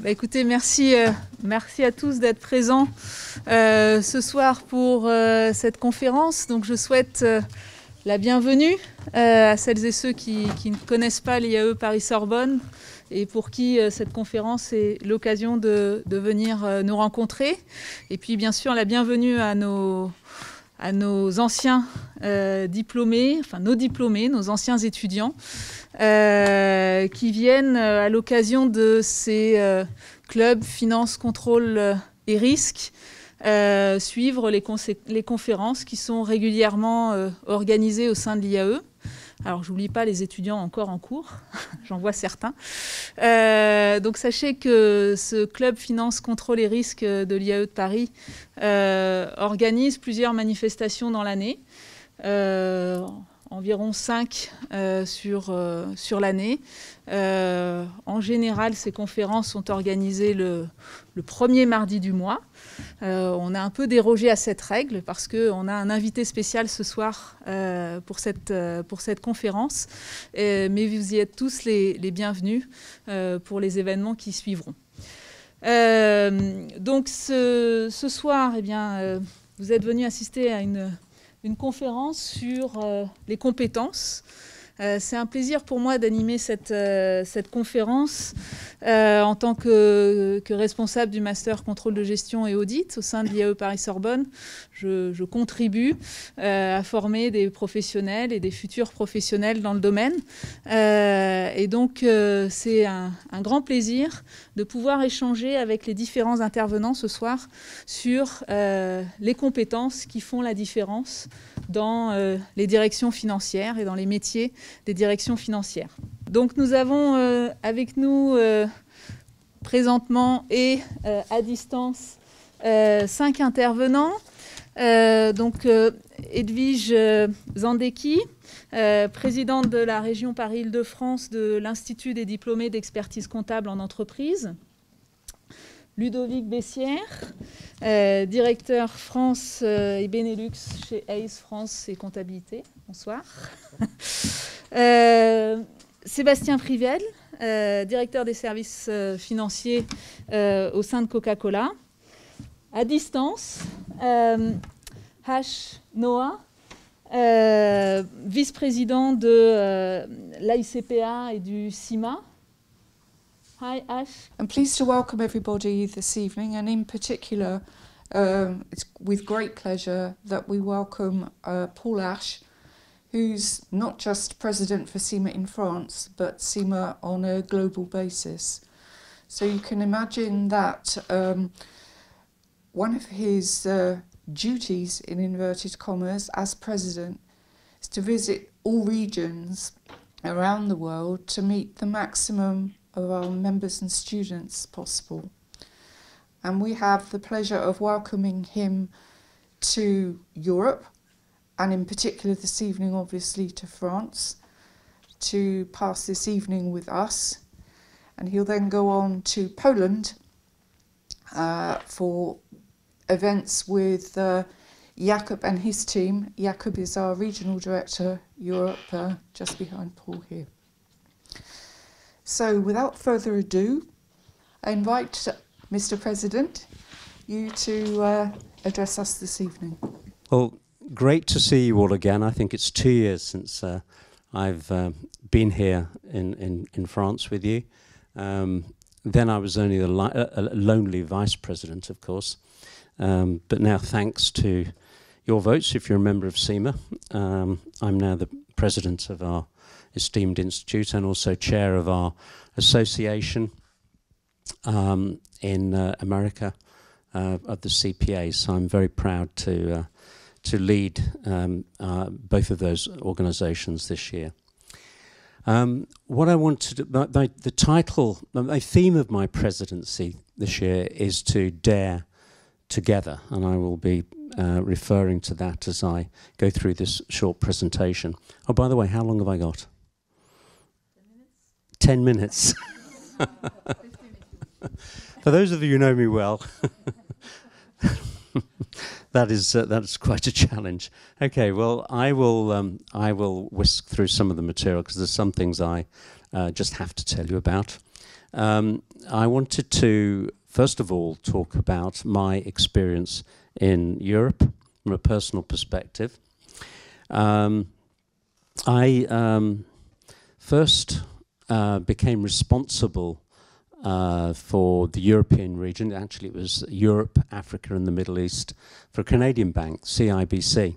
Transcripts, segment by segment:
Écoutez, merci à tous d'être présents ce soir pour cette conférence. Donc, je souhaite la bienvenue à celles et ceux qui ne connaissent pas l'IAE Paris-Sorbonne et pour qui cette conférence est l'occasion de venir nous rencontrer. Et puis, bien sûr, la bienvenue à nos anciens diplômés, enfin nos diplômés, nos anciens étudiants, qui viennent à l'occasion de ces clubs finance, contrôle et risques suivre les conférences qui sont régulièrement organisées au sein de l'IAE. Alors, j'oublie pas les étudiants encore en cours, j'en vois certains. Donc, sachez que ce club finance, contrôle et risques de l'IAE de Paris organise plusieurs manifestations dans l'année. Environ 5 sur l'année. En général, ces conférences sont organisées le premier mardi du mois. On a un peu dérogé à cette règle parce qu'on a un invité spécial ce soir pour cette conférence. Mais vous y êtes tous les bienvenus pour les événements qui suivront. Donc ce soir, eh bien, vous êtes venus assister à une conférence sur les compétences. C'est un plaisir pour moi d'animer cette conférence en tant que responsable du Master Contrôle de gestion et audit au sein de l'IAE Paris-Sorbonne. Je contribue à former des professionnels et des futurs professionnels dans le domaine. Et donc, c'est un grand plaisir de pouvoir échanger avec les différents intervenants ce soir sur les compétences qui font la différence dans les directions financières et dans les métiers des directions financières. Donc nous avons avec nous présentement et à distance 5 intervenants. Donc Edwige Zandecki, présidente de la région Paris-Île-de-France de l'Institut des diplômés d'expertise comptable en entreprise. Ludovic Bessières, directeur France et Benelux chez ACE France et Comptabilité. Bonsoir. Sébastien Privel, directeur des services financiers au sein de Coca-Cola. À distance, H. Noah, vice-président de l'ICPA et du CIMA. Hi, Ash. I'm pleased to welcome everybody this evening, and in particular, it's with great pleasure that we welcome Paul Ash, who's not just president for CIMA in France, but CIMA on a global basis. So you can imagine that one of his duties, in inverted commas, as president, is to visit all regions around the world to meet the maximum of our members and students possible. And we have the pleasure of welcoming him to Europe, and in particular this evening obviously to France, to pass this evening with us. And he'll then go on to Poland for events with Jakub and his team. Jakub is our regional director, Europe, just behind Paul here. So, without further ado, I invite Mr. President, you to address us this evening. Well, great to see you all again. I think it's 2 years since I've been here in France with you. Then I was only a lonely vice president, of course. But now, thanks to your votes, if you're a member of CIMA, I'm now the president of our esteemed institute and also chair of our association in America of the CPA. So I'm very proud to lead both of those organizations this year. What I want to do, the title, the theme of my presidency this year is to dare together, and I will be referring to that as I go through this short presentation. Oh, by the way, how long have I got? 10 minutes. 10 minutes. For those of you who know me well, that is quite a challenge. Okay, well, I will whisk through some of the material because there's some things I just have to tell you about. I wanted to, first of all, talk about my experience in Europe from a personal perspective. I first became responsible for the European region. Actually, it was Europe, Africa, and the Middle East for a Canadian bank, CIBC.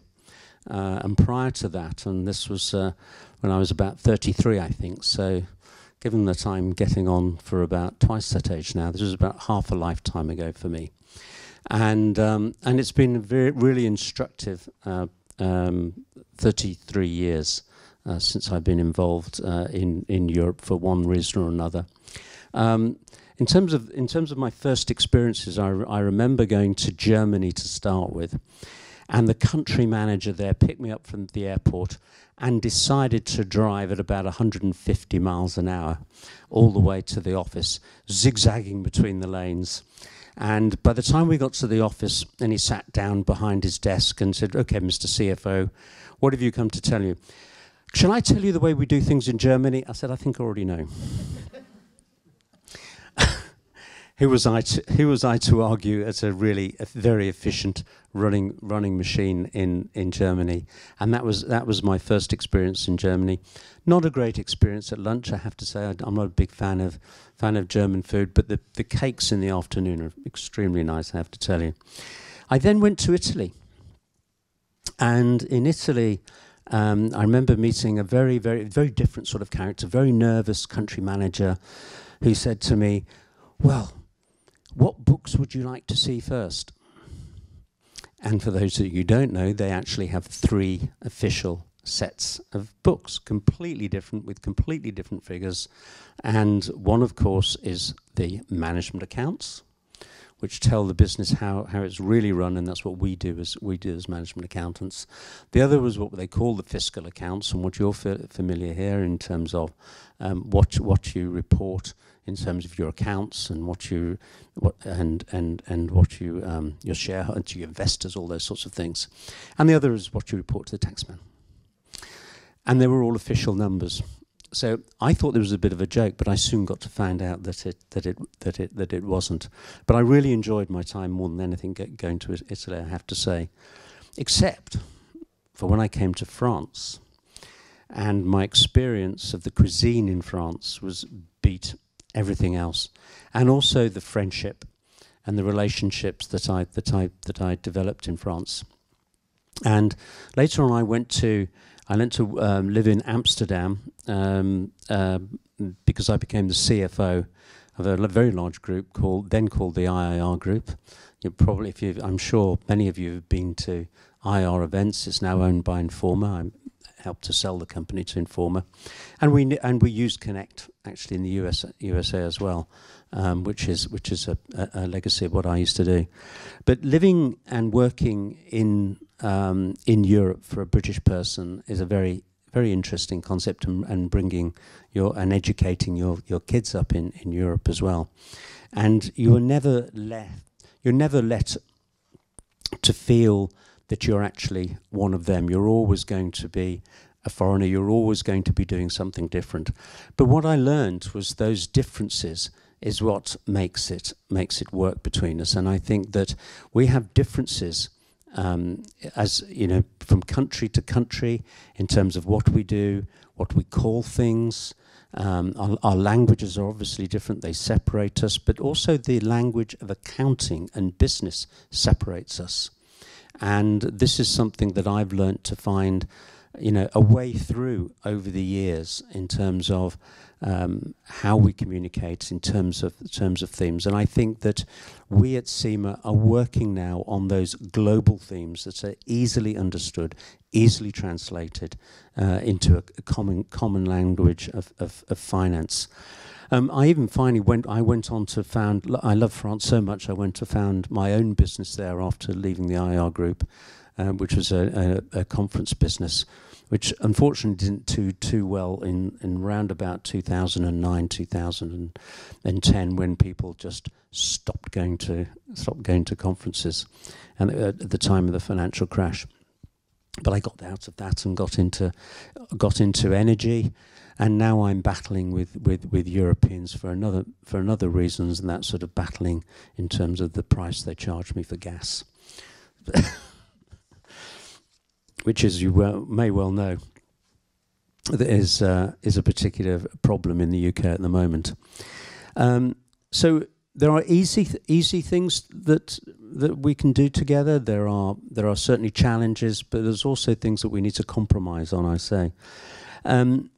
And prior to that, and this was when I was about 33, I think, so given that I'm getting on for about twice that age now, this was about half a lifetime ago for me. And it's been really instructive 33 years since I've been involved in Europe for one reason or another. In terms of my first experiences, I remember going to Germany to start with, and the country manager there picked me up from the airport and decided to drive at about 150 miles an hour all the way to the office, zigzagging between the lanes. And by the time we got to the office, and he sat down behind his desk and said, "Okay, Mr. CFO, what have you come to tell you? Shall I tell you the way we do things in Germany?" I said, "I think I already know." Who was I to argue as a very efficient running machine in Germany? And that was my first experience in Germany. Not a great experience at lunch, I have to say. I'm not a big fan of German food, but the cakes in the afternoon are extremely nice, I have to tell you. I then went to Italy, and in Italy, I remember meeting a very, very, very different sort of character, very nervous country manager, who said to me, "Well, what books would you like to see first?" And for those of you who don't know, they actually have 3 official sets of books, completely different, with completely different figures. And one, of course, is the management accounts, which tell the business how it's really run, and that's what we do as management accountants. The other was what they call the fiscal accounts, and what you're familiar here in terms of what you report in terms of your accounts and your shareholders, to your investors, all those sorts of things. And the other is what you report to the taxman. And they were all official numbers. So I thought there was a bit of a joke, but I soon got to find out that it wasn't. But I really enjoyed my time more than anything going to Italy, I have to say, except for when I came to France, and my experience of the cuisine in France was beat everything else, and also the friendship and the relationships that I developed in France. And later on, I went to live in Amsterdam because I became the CFO of a very large group called the IIR Group. I'm sure many of you have been to IR events. It's now owned by Informa. I helped to sell the company to Informa, and we use Connect actually in the USA as well, which is a legacy of what I used to do. But living and working in Europe for a British person is a very, very interesting concept, and bringing and educating your kids up in Europe as well. And you're never let to feel that you're actually one of them. You're always going to be a foreigner. You're always going to be doing something different. But what I learned was those differences is what makes it work between us. And I think that we have differences, as you know, from country to country in terms of what we do, what we call things. Our languages are obviously different. They separate us, but also the language of accounting and business separates us. And this is something that I've learnt to find, a way through over the years in terms of how we communicate, in terms of themes. And I think that we at CIMA are working now on those global themes that are easily understood, easily translated into a common language of finance. I even finally went on to found, I love France so much, I went to found my own business there after leaving the IR Group, which was a conference business, which unfortunately didn't do too well in around about 2009, 2010, when people just stopped going to conferences, and at the time of the financial crash. But I got out of that and got into energy. And now I'm battling with Europeans for another reasons, and that's sort of battling in terms of the price they charge me for gas, which, as you may well know, is a particular problem in the UK at the moment. So there are easy things that we can do together. There are certainly challenges, but there's also things that we need to compromise on, I say.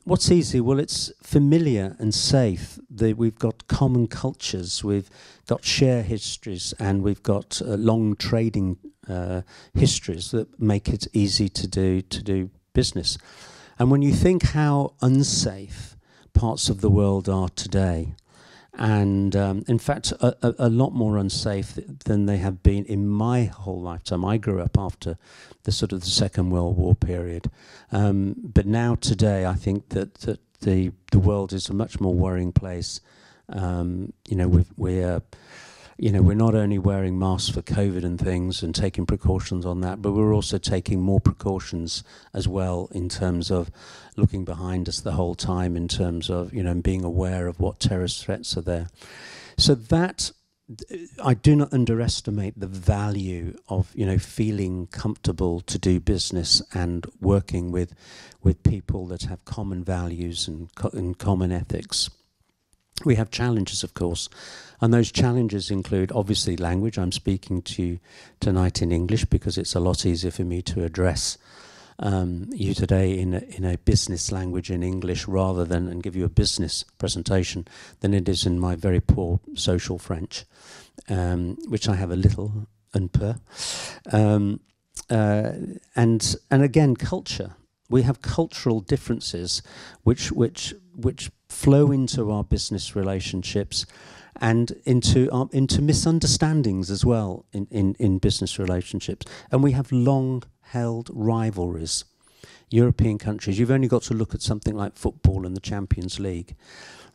What's easy? Well, it's familiar and safe. We've got common cultures, we've got shared histories, and we've got long trading histories that make it easy to do business. And when you think how unsafe parts of the world are today, and in fact a lot more unsafe than they have been in my whole lifetime. I grew up after the sort of the Second World War period, but now today I think that the world is a much more worrying place. We're not only wearing masks for COVID and things and taking precautions on that, but we're also taking more precautions as well in terms of looking behind us the whole time, in terms of, being aware of what terrorist threats are there. So that, I do not underestimate the value of, feeling comfortable to do business and working with people that have common values and common ethics. We have challenges, of course, and those challenges include, obviously, language. I'm speaking to you tonight in English because it's a lot easier for me to address you today in a business language in English rather than and give you a business presentation than it is in my very poor social French, which I have a little un peu. And again, culture. We have cultural differences which flow into our business relationships and into misunderstandings as well in business relationships. And we have long-held rivalries. European countries, you've only got to look at something like football and the Champions League,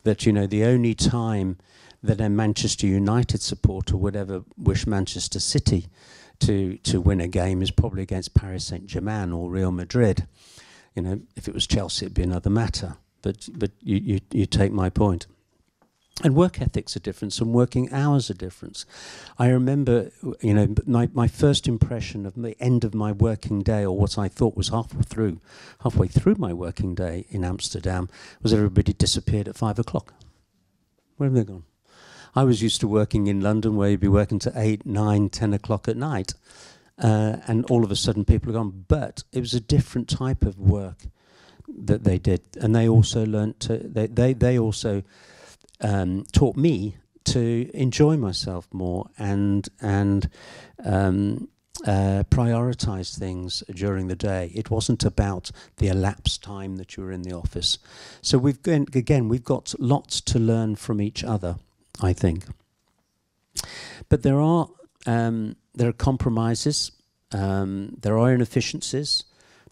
that, the only time that a Manchester United supporter would ever wish Manchester City to win a game is probably against Paris Saint-Germain or Real Madrid. If it was Chelsea, it'd be another matter. But you take my point. And work ethics are different, and working hours are different. I remember, my first impression of the end of my working day, or what I thought was halfway through my working day in Amsterdam, was everybody disappeared at 5 o'clock. Where have they gone? I was used to working in London where you'd be working to 8, 9, 10 o'clock at night. And all of a sudden people are gone. But it was a different type of work that they did. And they also learnt to, they also taught me to enjoy myself more and prioritize things during the day. It wasn't about the elapsed time that you were in the office. So we've got lots to learn from each other, I think. But there are compromises, there are inefficiencies,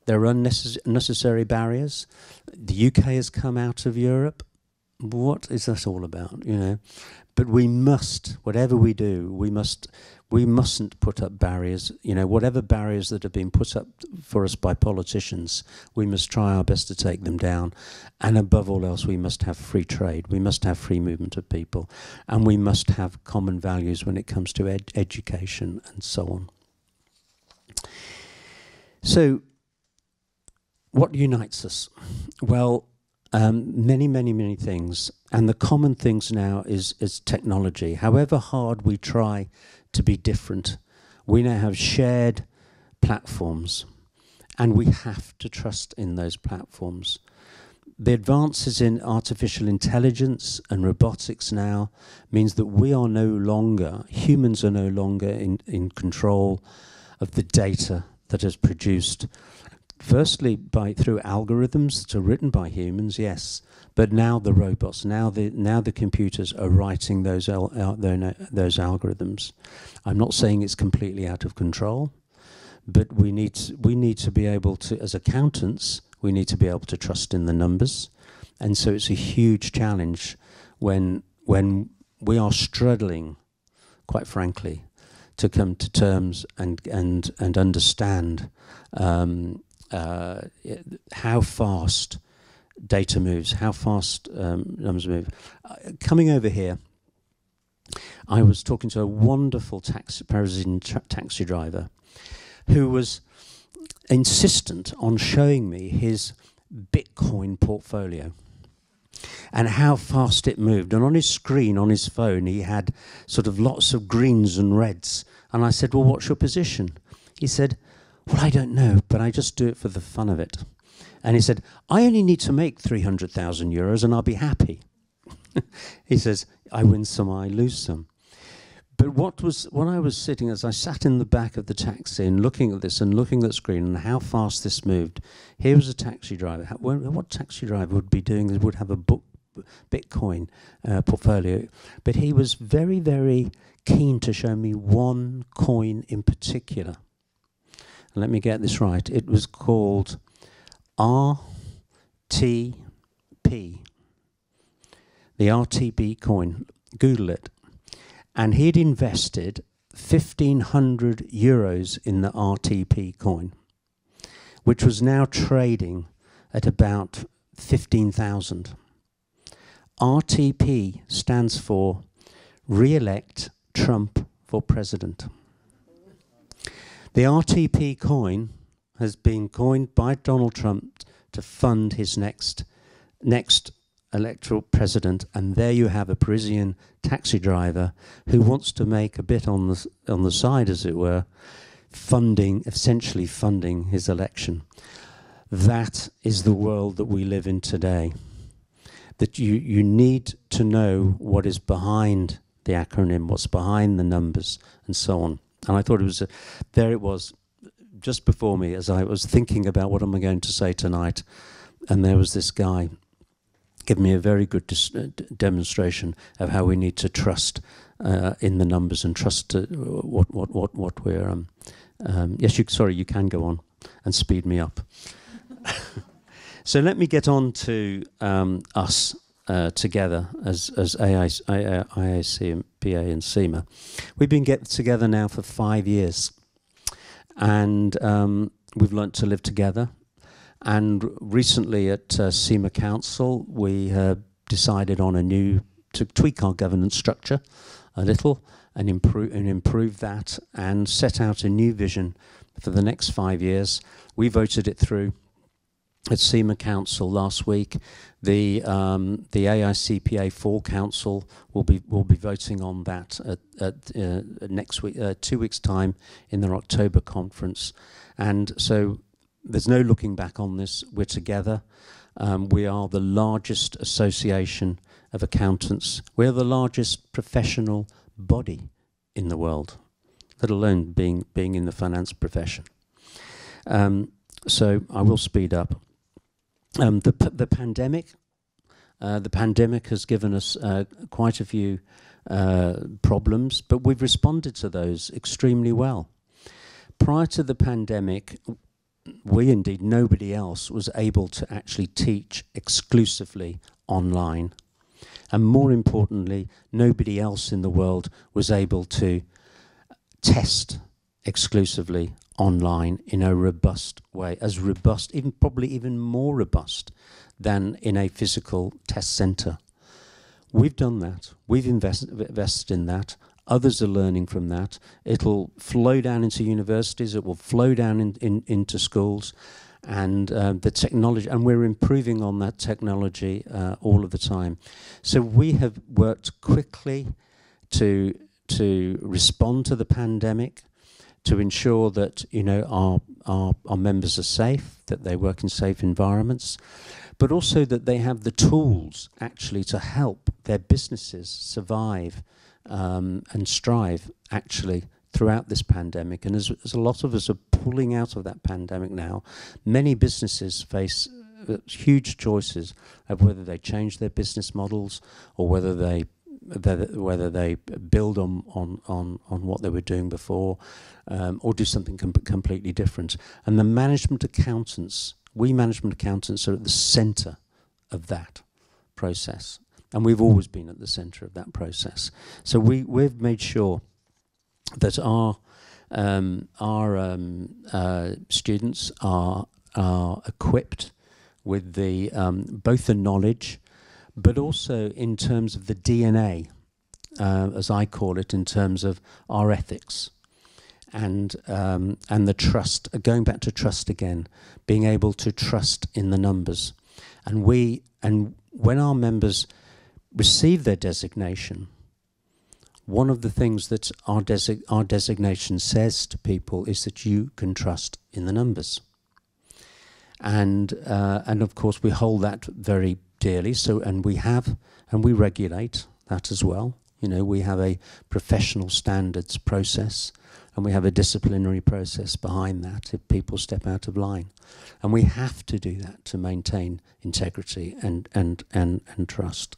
there are unnecessary barriers. The UK has come out of Europe. What is that all about, But we must, whatever we do, we mustn't put up barriers. Whatever barriers that have been put up for us by politicians, we must try our best to take them down. And above all else, we must have free trade. We must have free movement of people. And we must have common values when it comes to education and so on. So, what unites us? Well, many things, and the common things now is technology. However hard we try to be different, we now have shared platforms, and we have to trust in those platforms. The advances in artificial intelligence and robotics now means that humans are no longer in control of the data that is produced. Firstly, through algorithms that are written by humans, yes, but now the robots, now the computers are writing those algorithms. I'm not saying it's completely out of control, but we need to be able to, as accountants, we need to be able to trust in the numbers, and so it's a huge challenge when we are struggling, quite frankly, to come to terms and understand how fast data moves, how fast numbers move. Coming over here, I was talking to a wonderful Parisian taxi driver who was insistent on showing me his Bitcoin portfolio and how fast it moved. And on his screen, on his phone, he had sort of lots of greens and reds. And I said, well, what's your position? He said, well, I don't know, but I just do it for the fun of it. And he said, I only need to make 300,000 euros and I'll be happy. He says, I win some, I lose some. But when I was sitting, as I sat in the back of the taxi and looking at this and looking at the screen and how fast this moved, here was a taxi driver. What taxi driver would be doing this, would have a Bitcoin portfolio? But he was very, very keen to show me one coin in particular. And let me get this right. It was called RTP. The RTP coin. Google it. And he'd invested 1,500 euros in the RTP coin, which was now trading at about 15,000. RTP stands for Re-elect Trump for President. The RTP coin has been coined by Donald Trump to fund his next electoral president, and there you have a Parisian taxi driver who wants to make a bit on the side, as it were, essentially funding his election. That is the world that we live in today. That you need to know what is behind the acronym, what's behind the numbers, and so on. And I thought there it was, just before me, as I was thinking about what am I going to say tonight, and there was this guy give me a very good demonstration of how we need to trust in the numbers and trust what we're. Yes, you can go on and speed me up. So let me get on to us together as IAC, PA and CIMA. We've been getting together now for 5 years, and we've learnt to live together. And recently at CIMA Council, we decided on to tweak our governance structure a little and improve that and set out a new vision for the next 5 years. We voted it through at CIMA Council last week. The AICPA Fall Council will be voting on that at next week, 2 weeks' time in their October conference. And so there's no looking back on this. We're together. We are the largest association of accountants. We're the largest professional body in the world, let alone being in the finance profession. So I will speed up. The pandemic has given us quite a few problems, but we've responded to those extremely well. Prior to the pandemic, we, indeed nobody else, was able to actually teach exclusively online. And more importantly, nobody else in the world was able to test exclusively online in a robust way, as robust, probably even more robust than in a physical test centre. We've done that. We've invested in that. Others are learning from that. It'll flow down into universities. It will flow down into schools, and the technology. And we're improving on that technology all of the time. So we have worked quickly to respond to the pandemic, to ensure that our members are safe, that they work in safe environments, but also that they have the tools actually to help their businesses survive and strive actually throughout this pandemic. And as a lot of us are pulling out of that pandemic now, many businesses face huge choices of whether they change their business models or whether they build on what they were doing before, or do something completely different. And the management accountants, we management accountants, are at the centre of that process. And we've always been at the centre of that process. So we've made sure that our students are equipped with the both the knowledge, but also in terms of the DNA, as I call it, in terms of our ethics, and the trust. Going back to trust again, being able to trust in the numbers, and when our members receive their designation, one of the things that our designation says to people is that you can trust in the numbers. And of course we hold that very dearly. So and we regulate that as well. You know, we have a professional standards process, and we have a disciplinary process behind that if people step out of line, and we have to do that to maintain integrity and trust.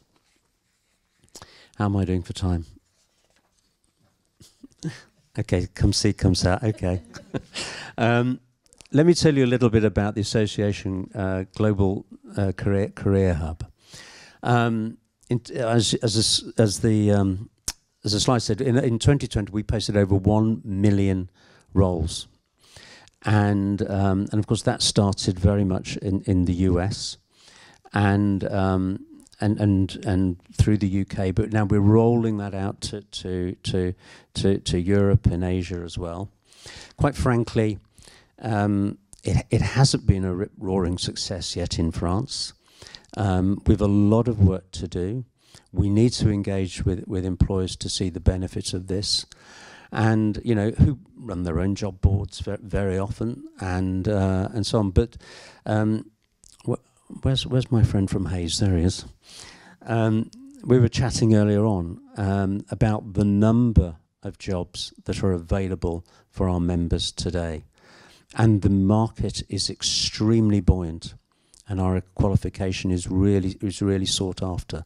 How am I doing for time? Okay, come see, come out. Okay. Let me tell you a little bit about the association Global Career Hub. As the slide said, in 2020 we posted over 1 million roles, and of course that started very much in the US, and through the UK, but now we're rolling that out to Europe and Asia as well. Quite frankly, it hasn't been a rip-roaring success yet in France. We've a lot of work to do. We need to engage with employers to see the benefits of this, and you know, who run their own job boards very often, and so on. But where's my friend from Hayes? There he is. We were chatting earlier on about the number of jobs that are available for our members today, and the market is extremely buoyant, and our qualification is really sought after.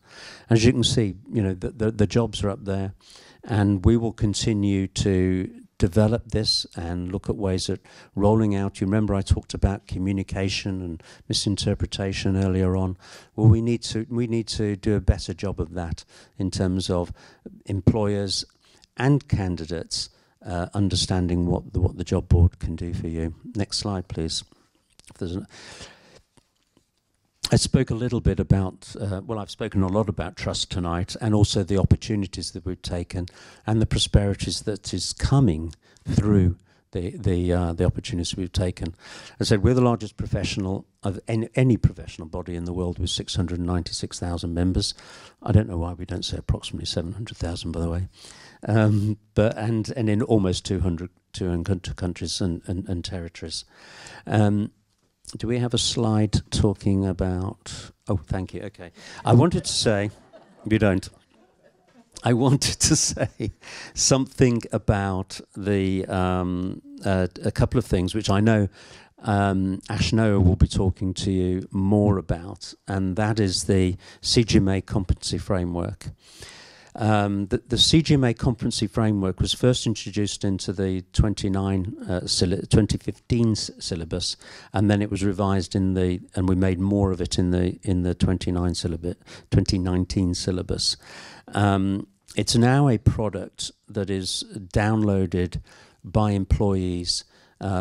As you can see, you know, the jobs are up there, and we will continue to develop this and look at ways of rolling out. You remember I talked about communication and misinterpretation earlier on. Well, we need to do a better job of that in terms of employers and candidates understanding what the job board can do for you. Next slide, please. I spoke a little bit about, I've spoken a lot about trust tonight, and also the opportunities that we've taken and the prosperities that is coming through the opportunities we've taken. As I said, we're the largest professional of any professional body in the world, with 696,000 members. I don't know why we don't say approximately 700,000, by the way. But in almost 200 countries and territories. Do we have a slide talking about... Oh, thank you, okay. I wanted to say... You don't. I wanted to say something about the... a couple of things, which I know Ash Noah will be talking to you more about, and that is the CGMA competency framework. The CGMA competency framework was first introduced into the 2015 syllabus, and then it was revised and we made more of it in the 2019 syllabus. It's now a product that is downloaded by employees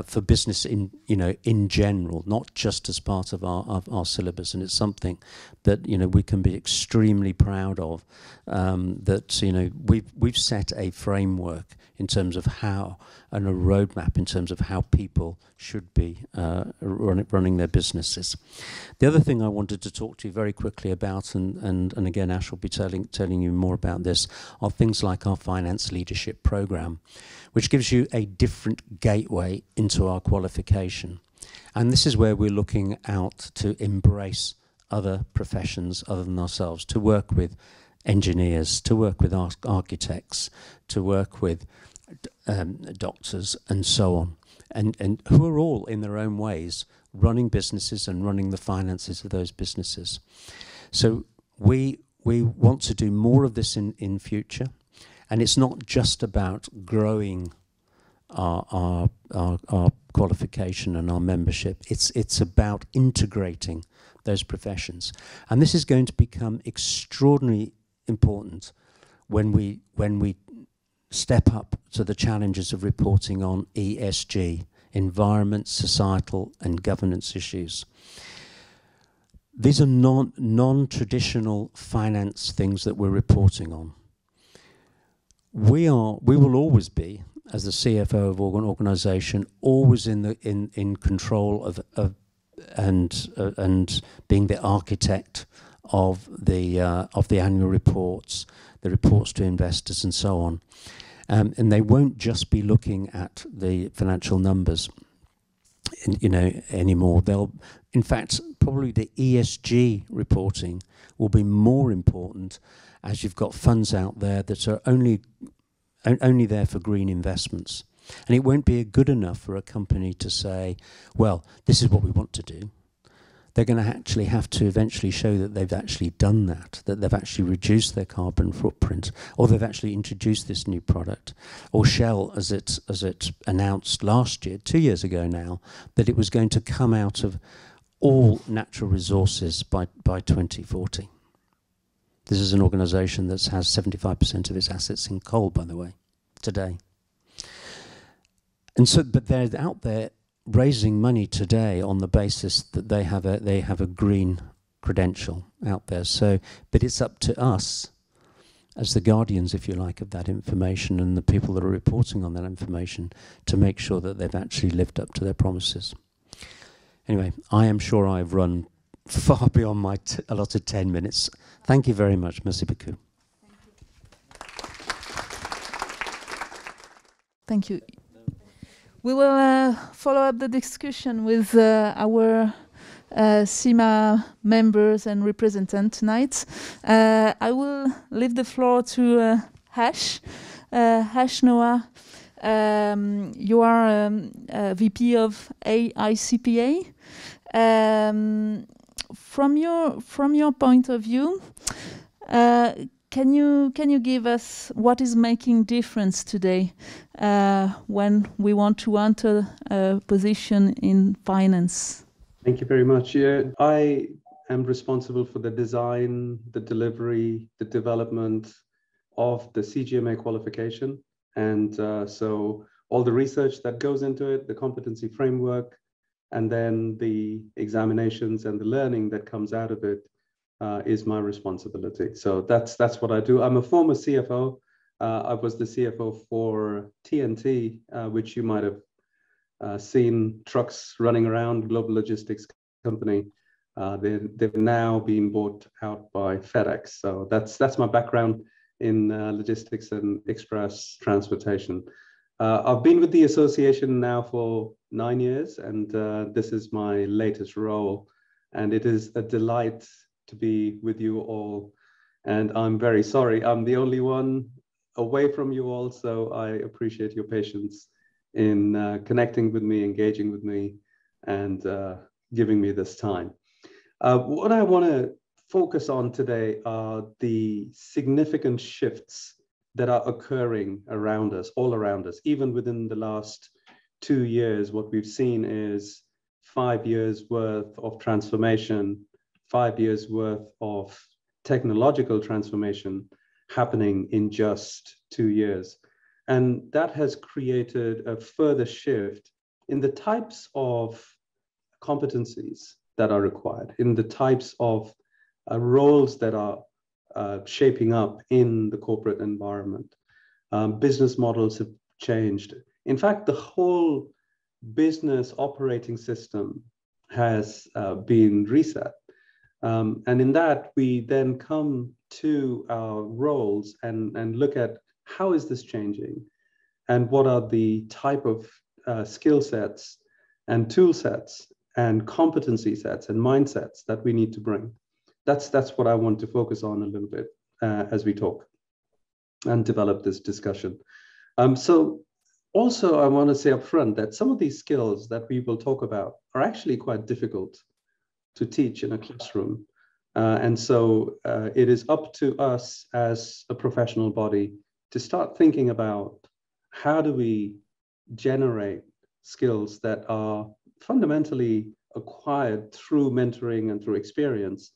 for business in general, not just as part of our syllabus, and it's something that we can be extremely proud of. That we've set a framework in terms of how, and a roadmap in terms of how people should be running their businesses. The other thing I wanted to talk to you very quickly about, and again Ash will be telling you more about this, are things like our finance leadership program, which gives you a different gateway into our qualification. And this is where we're looking out to embrace other professions other than ourselves, to work with engineers, to work with architects, to work with doctors and so on, and who are all in their own ways running businesses and running the finances of those businesses. So we want to do more of this in future. And it's not just about growing our qualification and our membership. It's about integrating those professions, and this is going to become extraordinarily important when we step up to the challenges of reporting on ESG, environment, societal, and governance issues. these are non-traditional finance things that we're reporting on. We will always be, as the CFO of an organisation, always in control of and being the architect of the annual reports, the reports to investors, and so on. And they won't just be looking at the financial numbers, anymore. They'll, in fact, probably the ESG reporting will be more important, as you've got funds out there that are only there for green investments. And it won't be good enough for a company to say, well, this is what we want to do. They're going to actually have to eventually show that they've actually done that they've actually reduced their carbon footprint, or they've actually introduced this new product. Or Shell, as it announced last year, 2 years ago now, that it was going to come out of all natural resources by 2040. This is an organisation that has 75% of its assets in coal, by the way, today. And so, but they're out there raising money today on the basis that they have a green credential out there. So, but it's up to us, as the guardians, if you like, of that information, and the people that are reporting on that information, to make sure that they've actually lived up to their promises. Anyway, I am sure I've run far beyond my allotted 10 minutes. Thank you very much. Merci beaucoup. Thank you. We will follow up the discussion with our CIMA members and representatives tonight. I will leave the floor to Hash. Hash Noah, you are VP of AICPA. From your point of view, can you give us what is making difference today when we want to enter a position in finance? Thank you very much. Yeah, I am responsible for the design, the delivery, the development of the CGMA qualification. And so all the research that goes into it, the competency framework, and then the examinations and the learning that comes out of it is my responsibility. So that's what I do. I'm a former CFO. I was the CFO for TNT, which you might have seen trucks running around, global logistics company. They've now been bought out by FedEx. So that's my background in logistics and express transportation. I've been with the association now for 9 years, and this is my latest role. And it is a delight to be with you all. And I'm very sorry, I'm the only one away from you all, so I appreciate your patience in connecting with me, engaging with me, and giving me this time. What I want to focus on today are the significant shifts that are occurring around us, all around us. Even within the last 2 years, what we've seen is 5 years worth of transformation, 5 years worth of technological transformation happening in just 2 years. And that has created a further shift in the types of competencies that are required, in the types of roles that are shaping up in the corporate environment. Business models have changed. In fact, the whole business operating system has been reset. And in that, we then come to our roles and look at how is this changing, and what are the type of skill sets and tool sets and competency sets and mindsets that we need to bring. That's what I want to focus on a little bit as we talk and develop this discussion. So also, I want to say up front that some of these skills that we will talk about are actually quite difficult to teach in a classroom. And so it is up to us as a professional body to start thinking about how do we generate skills that are fundamentally acquired through mentoring and through experience.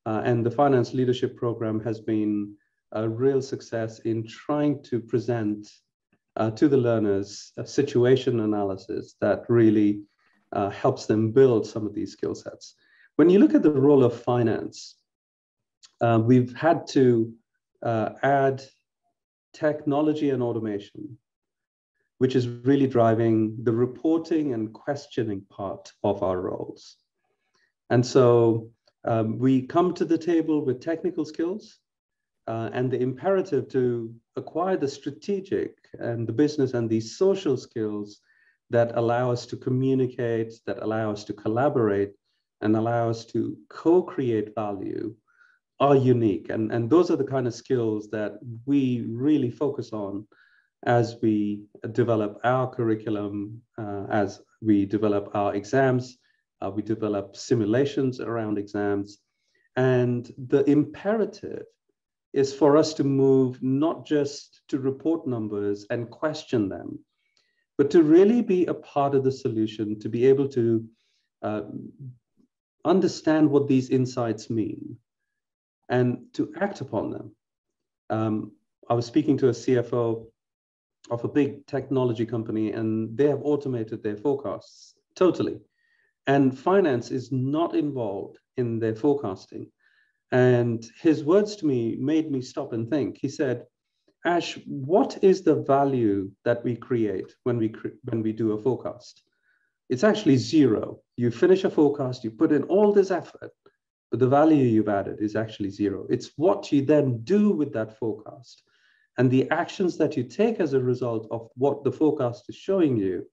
And the Finance Leadership Program has been a real success in trying to present to the learners a situation analysis that really helps them build some of these skill sets. When you look at the role of finance, we've had to add technology and automation, which is really driving the reporting and questioning part of our roles. And so we come to the table with technical skills and the imperative to acquire the strategic and the business and the social skills that allow us to communicate, that allow us to collaborate, and allow us to co-create value are unique. And those are the kind of skills that we really focus on as we develop our curriculum, as we develop our exams, we develop simulations around exams. And the imperative is for us to move not just to report numbers and question them, but to really be a part of the solution, to be able to understand what these insights mean and to act upon them. I was speaking to a CFO of a big technology company, and they have automated their forecasts totally. And finance is not involved in their forecasting. And his words to me made me stop and think. He said, Ash, what is the value that we create when we do a forecast? It's actually zero. You finish a forecast, you put in all this effort, but the value you've added is actually zero. It's what you then do with that forecast and the actions that you take as a result of what the forecast is showing you,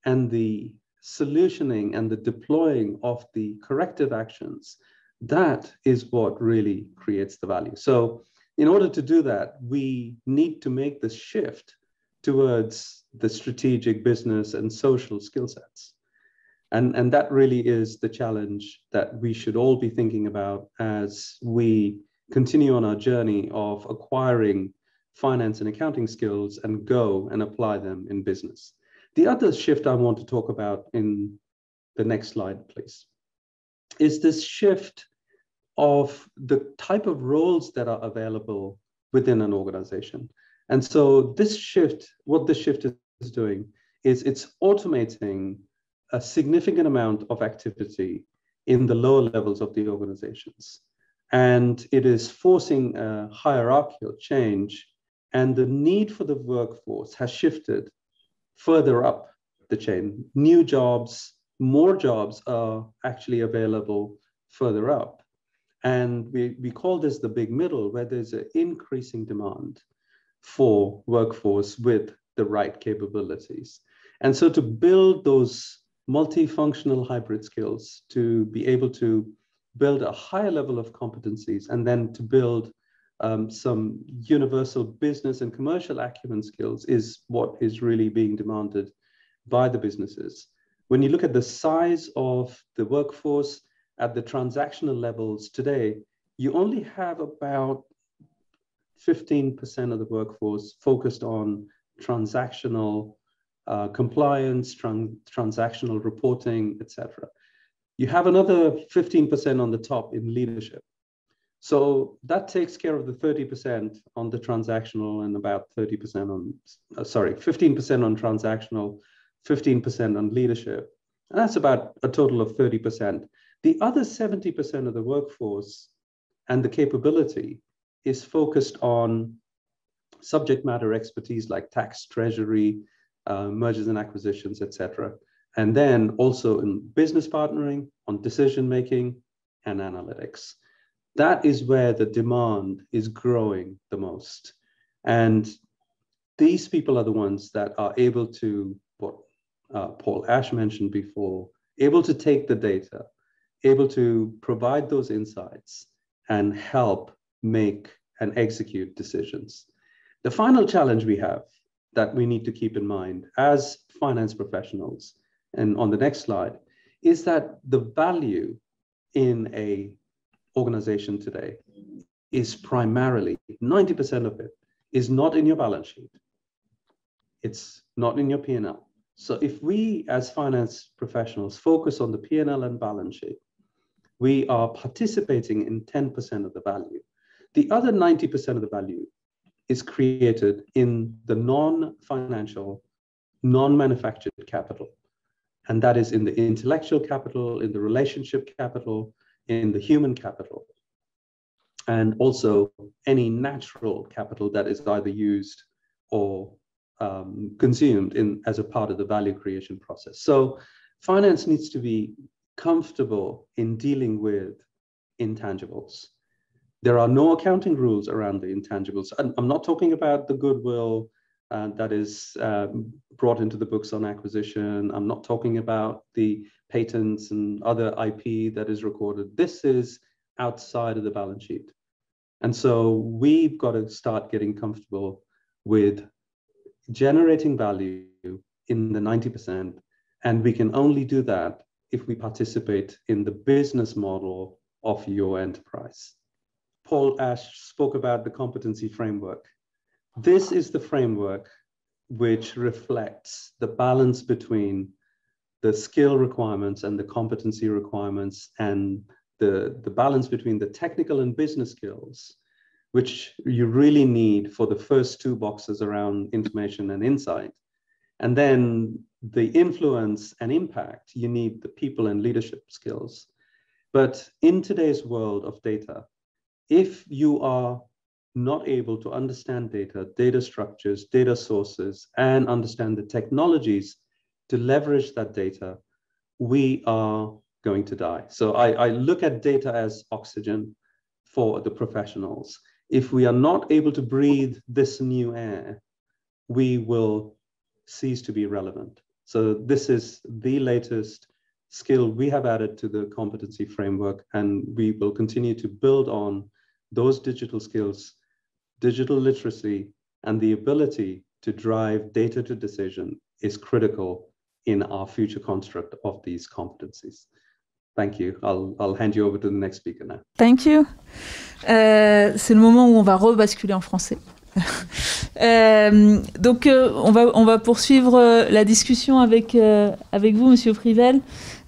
and the solutioning and the deploying of the corrective actions. That is what really creates the value. So in order to do that, we need to make the shift towards the strategic business and social skill sets. And that really is the challenge that we should all be thinking about as we continue on our journey of acquiring finance and accounting skills and go and apply them in business. The other shift I want to talk about in the next slide, please, is this shift of the type of roles that are available within an organization. And so this shift, what this shift is doing is it's automating a significant amount of activity in the lower levels of the organizations. And it is forcing a hierarchical change, and the need for the workforce has shifted further up the chain. New jobs, more jobs are actually available further up. And we call this the big middle, where there's an increasing demand for workforce with the right capabilities. And so to build those multifunctional hybrid skills, to be able to build a higher level of competencies, and then to build some universal business and commercial acumen skills is what is really being demanded by the businesses. When you look at the size of the workforce at the transactional levels today, you only have about 15% of the workforce focused on transactional compliance, transactional reporting, etc. You have another 15% on the top in leadership. So that takes care of the 30% on the transactional and about 30% on, 15% on transactional, 15% on leadership. And that's about a total of 30%. The other 70% of the workforce and the capability is focused on subject matter expertise like tax, treasury, mergers and acquisitions, etc. And then also in business partnering, on decision-making and analytics. That is where the demand is growing the most. And these people are the ones that are able to, what Paul Ash mentioned before, able to take the data, able to provide those insights and help make and execute decisions. The final challenge we have that we need to keep in mind as finance professionals, and on the next slide, is that the value in a organization today is primarily, 90% of it is not in your balance sheet. It's not in your P&L. So if we as finance professionals focus on the P&L and balance sheet, we are participating in 10% of the value. The other 90% of the value is created in the non-financial, non-manufactured capital. And that is in the intellectual capital, in the relationship capital, in the human capital, and also any natural capital that is either used or consumed as a part of the value creation process. So finance needs to be comfortable in dealing with intangibles. There are no accounting rules around the intangibles. I'm not talking about the goodwill that is brought into the books on acquisition. I'm not talking about the patents and other IP that is recorded. This is outside of the balance sheet. And so we've got to start getting comfortable with generating value in the 90%. And we can only do that if we participate in the business model of your enterprise. Paul Ash spoke about the competency framework. This is the framework which reflects the balance between the skill requirements and the competency requirements, and the balance between the technical and business skills, which you really need for the first two boxes around information and insight. And then the influence and impact, you need the people and leadership skills. But in today's world of data, if you are not able to understand data, data structures, data sources, and understand the technologies to leverage that data, we are going to die. So I look at data as oxygen for the professionals. If we are not able to breathe this new air, we will cease to be relevant. So this is the latest skill we have added to the competency framework, and we will continue to build on those digital skills, digital literacy, and the ability to drive data to decision is critical in our future construct of these competencies. Thank you. I'll hand you over to the next speaker now. Thank you. C'est le moment où on va rebasculer en français. Donc, on va poursuivre la discussion avec vous, Monsieur Privel.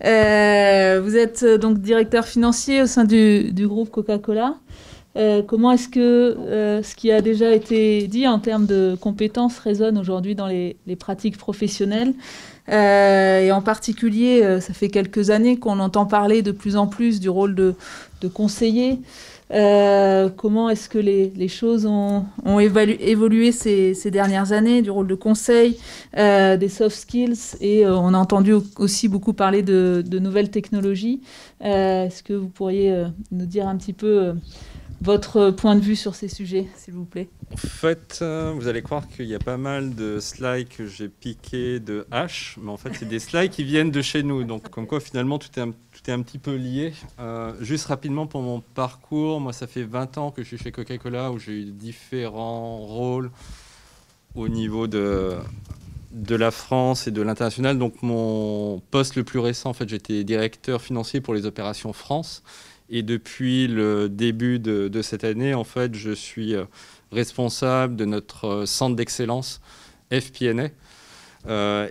Vous êtes donc directeur financier au sein du groupe Coca-Cola. Comment est-ce que ce qui a déjà été dit en termes de compétences résonne aujourd'hui dans les pratiques professionnelles, et en particulier, ça fait quelques années qu'on entend parler de plus en plus du rôle de conseiller. Comment est-ce que les choses ont évolué ces dernières années, du rôle de conseil, des soft skills, et on a entendu aussi beaucoup parler de nouvelles technologies. Est-ce que vous pourriez nous dire un petit peu votre point de vue sur ces sujets, s'il vous plaît? En fait, vous allez croire qu'il y a pas mal de slides que j'ai piqués de H, mais en fait, c'est des slides qui viennent de chez nous. Donc, comme quoi, finalement, tout est un petit peu lié. Juste rapidement, pour mon parcours, moi, ça fait 20 ans que je suis chez Coca-Cola, où j'ai eu différents rôles au niveau de la France et de l'international. Donc, mon poste le plus récent, en fait, j'étais directeur financier pour les opérations France. Et depuis le début de cette année, en fait, je suis responsable de notre centre d'excellence FP&A.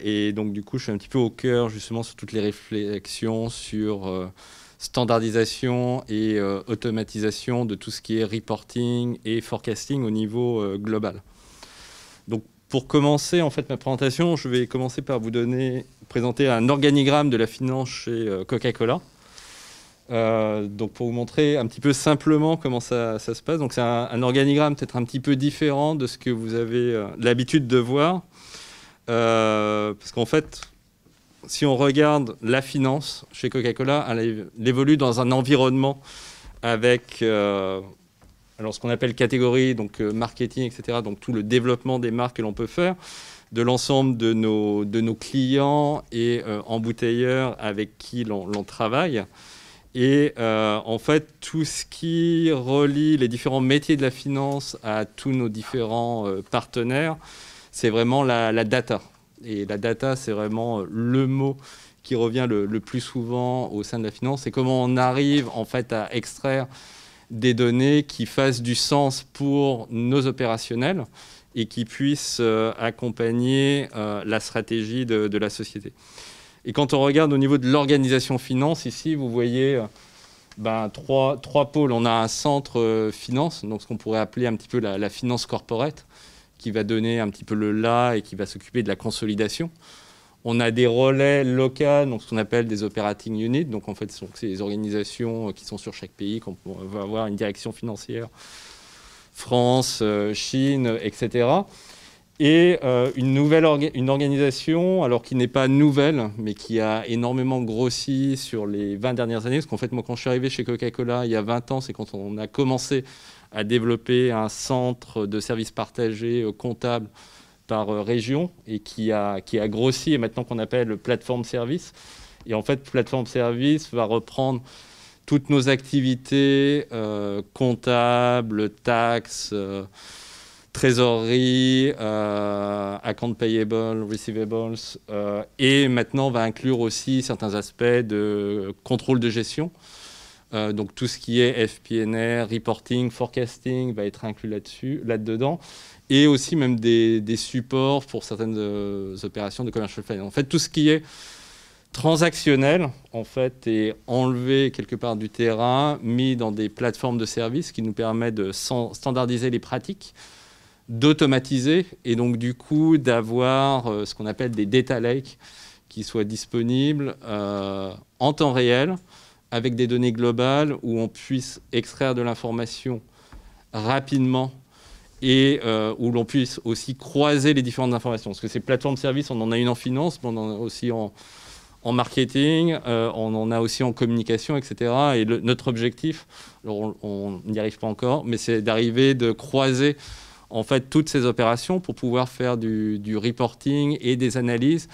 Et donc, du coup, je suis un petit peu au cœur, justement, sur toutes les réflexions sur standardisation et automatisation de tout ce qui est reporting et forecasting au niveau global. Donc, pour commencer, en fait, ma présentation, je vais commencer par vous présenter un organigramme de la finance chez Coca-Cola. Donc pour vous montrer un petit peu simplement comment ça se passe. Donc c'est un organigramme peut-être un petit peu différent de ce que vous avez l'habitude de voir. Parce qu'en fait, si on regarde la finance chez Coca-Cola, elle évolue dans un environnement avec alors ce qu'on appelle catégorie, donc marketing, etc. Donc tout le développement des marques que l'on peut faire, de l'ensemble de nos clients et embouteilleurs avec qui l'on travaille. Et en fait, tout ce qui relie les différents métiers de la finance à tous nos différents partenaires, c'est vraiment la data. Et la data, c'est vraiment le mot qui revient le plus souvent au sein de la finance. C'est comment on arrive en fait à extraire des données qui fassent du sens pour nos opérationnels et qui puissent accompagner la stratégie de la société. Et quand on regarde au niveau de l'organisation finance, ici, vous voyez trois pôles. On a un centre finance, donc ce qu'on pourrait appeler un petit peu la finance corporate, qui va donner un petit peu le là et qui va s'occuper de la consolidation. On a des relais locaux, donc ce qu'on appelle des operating units. Donc en fait, c'est des organisations qui sont sur chaque pays, qu'on va avoir une direction financière, France, Chine, etc. Et une organisation, alors qui n'est pas nouvelle, mais qui a énormément grossi sur les 20 dernières années. Parce qu'en fait, moi, quand je suis arrivé chez Coca-Cola il y a 20 ans, c'est quand on a commencé à développer un centre de services partagés comptables par région et qui a grossi et maintenant qu'on appelle plateforme service. Et en fait, plateforme service va reprendre toutes nos activités comptables, taxes, trésorerie, account payable, receivables, et maintenant on va inclure aussi certains aspects de contrôle de gestion. Donc tout ce qui est FP&A, reporting, forecasting va être inclus là-dedans, et aussi même des supports pour certaines opérations de commercial finance. En fait, tout ce qui est transactionnel, en fait, est enlevé quelque part du terrain, mis dans des plateformes de services qui nous permettent de standardiser les pratiques, d'automatiser et donc du coup d'avoir ce qu'on appelle des data lakes qui soient disponibles en temps réel avec des données globales où on puisse extraire de l'information rapidement et où l'on puisse aussi croiser les différentes informations. Parce que ces plateformes de services, on en a une en finance, mais on en a aussi en marketing, on en a aussi en communication, etc. Et notre objectif, alors on n'y arrive pas encore, mais c'est d'arriver de croiser en fait toutes ces opérations pour pouvoir faire du reporting et des analyses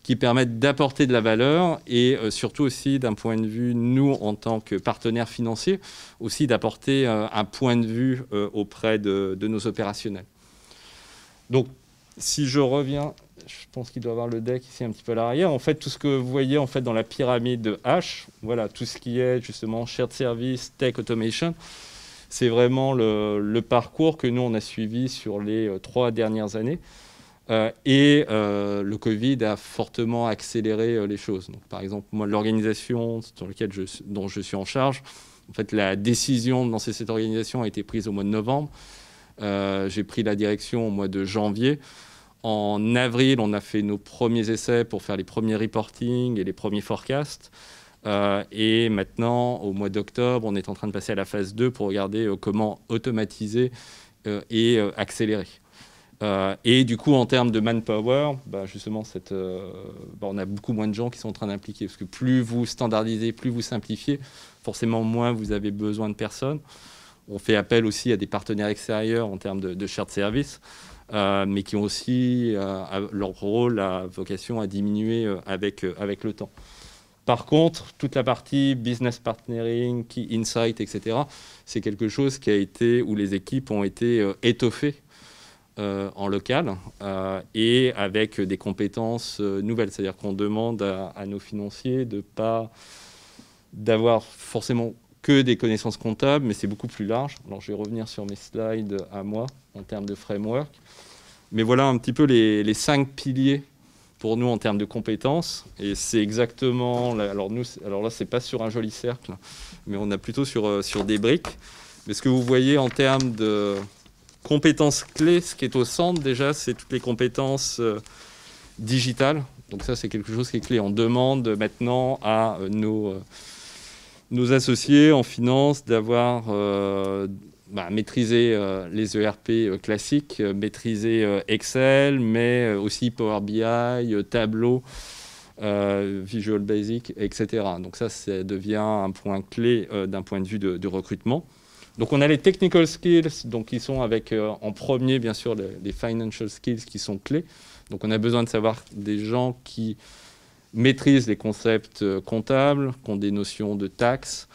qui permettent d'apporter de la valeur et surtout aussi d'un point de vue, nous en tant que partenaires financiers, aussi d'apporter un point de vue auprès de nos opérationnels. Donc si je reviens, je pense qu'il doit y avoir le deck ici un petit peu à l'arrière. En fait, tout ce que vous voyez en fait dans la pyramide de H, voilà, tout ce qui est justement shared service, tech, automation, c'est vraiment le parcours que nous on a suivi sur les 3 dernières années. Et le Covid a fortement accéléré les choses. Donc, par exemple, moi, l'organisation dont je suis en charge, en fait, la décision de lancer cette organisation a été prise au mois de novembre. J'ai pris la direction au mois de janvier. En avril, on a fait nos premiers essais pour faire les premiers reporting et les premiers forecasts. Et maintenant, au mois d'octobre, on est en train de passer à la phase 2 pour regarder comment automatiser et accélérer. Et du coup, en termes de manpower, justement, on a beaucoup moins de gens qui sont en train d'impliquer. Parce que plus vous standardisez, plus vous simplifiez, forcément moins vous avez besoin de personnes. On fait appel aussi à des partenaires extérieurs en termes de shared service, mais qui ont aussi leur rôle, la vocation à diminuer avec le temps. Par contre, toute la partie business partnering, key insight, etc., c'est quelque chose où les équipes ont été étoffées en local et avec des compétences nouvelles. C'est-à-dire qu'on demande à nos financiers de pas d'avoir forcément que des connaissances comptables, mais c'est beaucoup plus large. Alors, je vais revenir sur mes slides à moi en termes de framework. Mais voilà un petit peu les 5 piliers pour nous en termes de compétences. Et c'est exactement... Alors là, c'est pas sur un joli cercle, mais on a plutôt sur des briques. Mais ce que vous voyez en termes de compétences clés, ce qui est au centre déjà, c'est toutes les compétences digitales. Donc ça, c'est quelque chose qui est clé. On demande maintenant à nos associés en finance d'avoir maîtrisé les ERP classiques, maîtriser Excel, mais aussi Power BI, Tableau, Visual Basic, etc. Donc ça devient un point clé d'un point de vue de recrutement. Donc on a les technical skills, donc qui sont avec en premier bien sûr les financial skills qui sont clés. Donc on a besoin de savoir des gens qui maîtrisent les concepts comptables, qui ont des notions de taxes,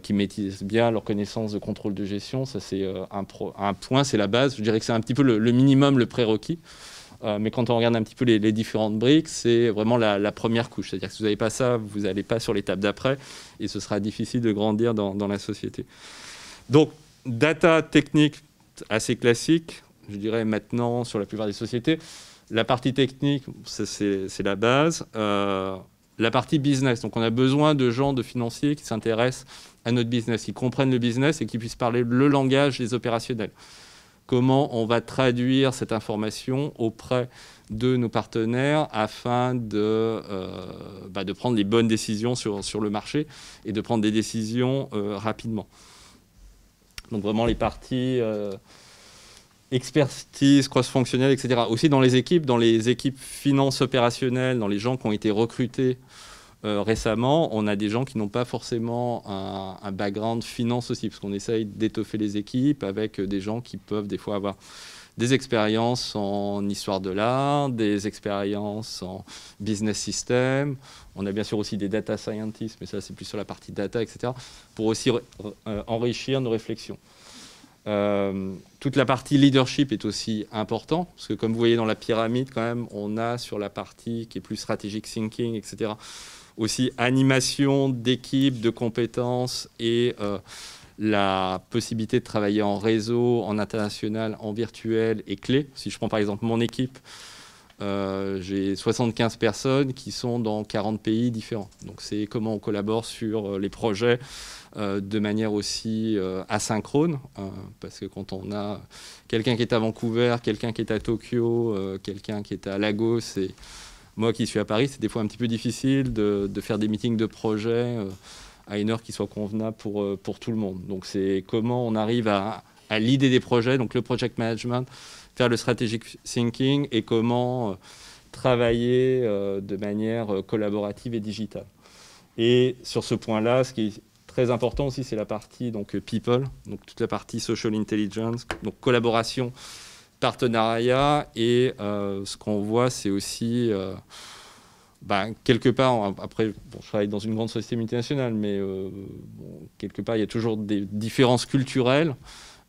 qui maîtrisent bien leur connaissance de contrôle de gestion. Ça c'est un point, c'est la base. Je dirais que c'est un petit peu le minimum, le prérequis. Mais quand on regarde un petit peu les différentes briques, c'est vraiment la première couche. C'est-à-dire que si vous n'avez pas ça, vous n'allez pas sur l'étape d'après et ce sera difficile de grandir dans la société. Donc, data technique assez classique, je dirais maintenant sur la plupart des sociétés. La partie technique, c'est la base. La partie business, donc on a besoin de gens, de financiers qui s'intéressent à notre business, qui comprennent le business et qui puissent parler le langage des opérationnels. comment on va traduire cette information auprès de nos partenaires afin de prendre les bonnes décisions sur le marché et de prendre des décisions rapidement. Donc vraiment les parties expertise, cross-fonctionnelle, etc. Aussi dans les équipes finances opérationnelles, dans les gens qui ont été recrutés récemment, on a des gens qui n'ont pas forcément un background finance aussi, parce qu'on essaye d'étoffer les équipes avec des gens qui peuvent des fois avoir des expériences en histoire de l'art, des expériences en business system. On a bien sûr aussi des data scientists, mais ça c'est plus sur la partie data, etc., pour aussi enrichir nos réflexions. Toute la partie leadership est aussi importante, parce que comme vous voyez dans la pyramide, quand même, on a sur la partie qui est plus strategic thinking, etc., aussi animation d'équipe, de compétences et la possibilité de travailler en réseau, en international, en virtuel est clé. Si je prends par exemple mon équipe, j'ai 75 personnes qui sont dans 40 pays différents. Donc c'est comment on collabore sur les projets de manière aussi asynchrone, parce que quand on a quelqu'un qui est à Vancouver, quelqu'un qui est à Tokyo, quelqu'un qui est à Lagos et moi qui suis à Paris, c'est des fois un petit peu difficile de faire des meetings de projet à une heure qui soit convenable pour tout le monde. Donc c'est comment on arrive à l'idée des projets, donc le project management, faire le strategic thinking et comment travailler de manière collaborative et digitale. Et sur ce point-là, ce qui est très important aussi, c'est la partie donc people, donc toute la partie social intelligence, donc collaboration, partenariat. Et ce qu'on voit, c'est aussi quelque part, après, je travaille dans une grande société multinationale, mais quelque part, il y a toujours des différences culturelles.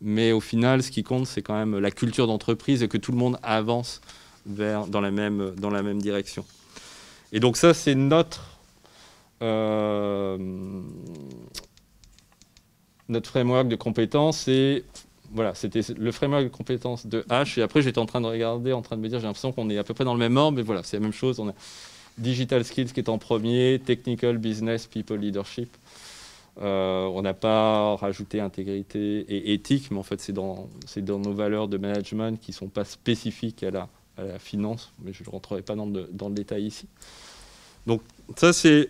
Mais au final, ce qui compte, c'est quand même la culture d'entreprise et que tout le monde avance dans la même direction. Et donc ça, c'est notre framework de compétences. Et voilà, c'était le framework de compétences de H. Et après, j'étais en train de regarder, en train de me dire, j'ai l'impression qu'on est à peu près dans le même ordre, mais voilà, c'est la même chose. On a digital skills qui est en premier, technical, business, people, leadership. On n'a pas rajouté intégrité et éthique, mais en fait, c'est dans nos valeurs de management qui ne sont pas spécifiques à la finance, mais je ne rentrerai pas dans le détail ici. Donc ça, c'est...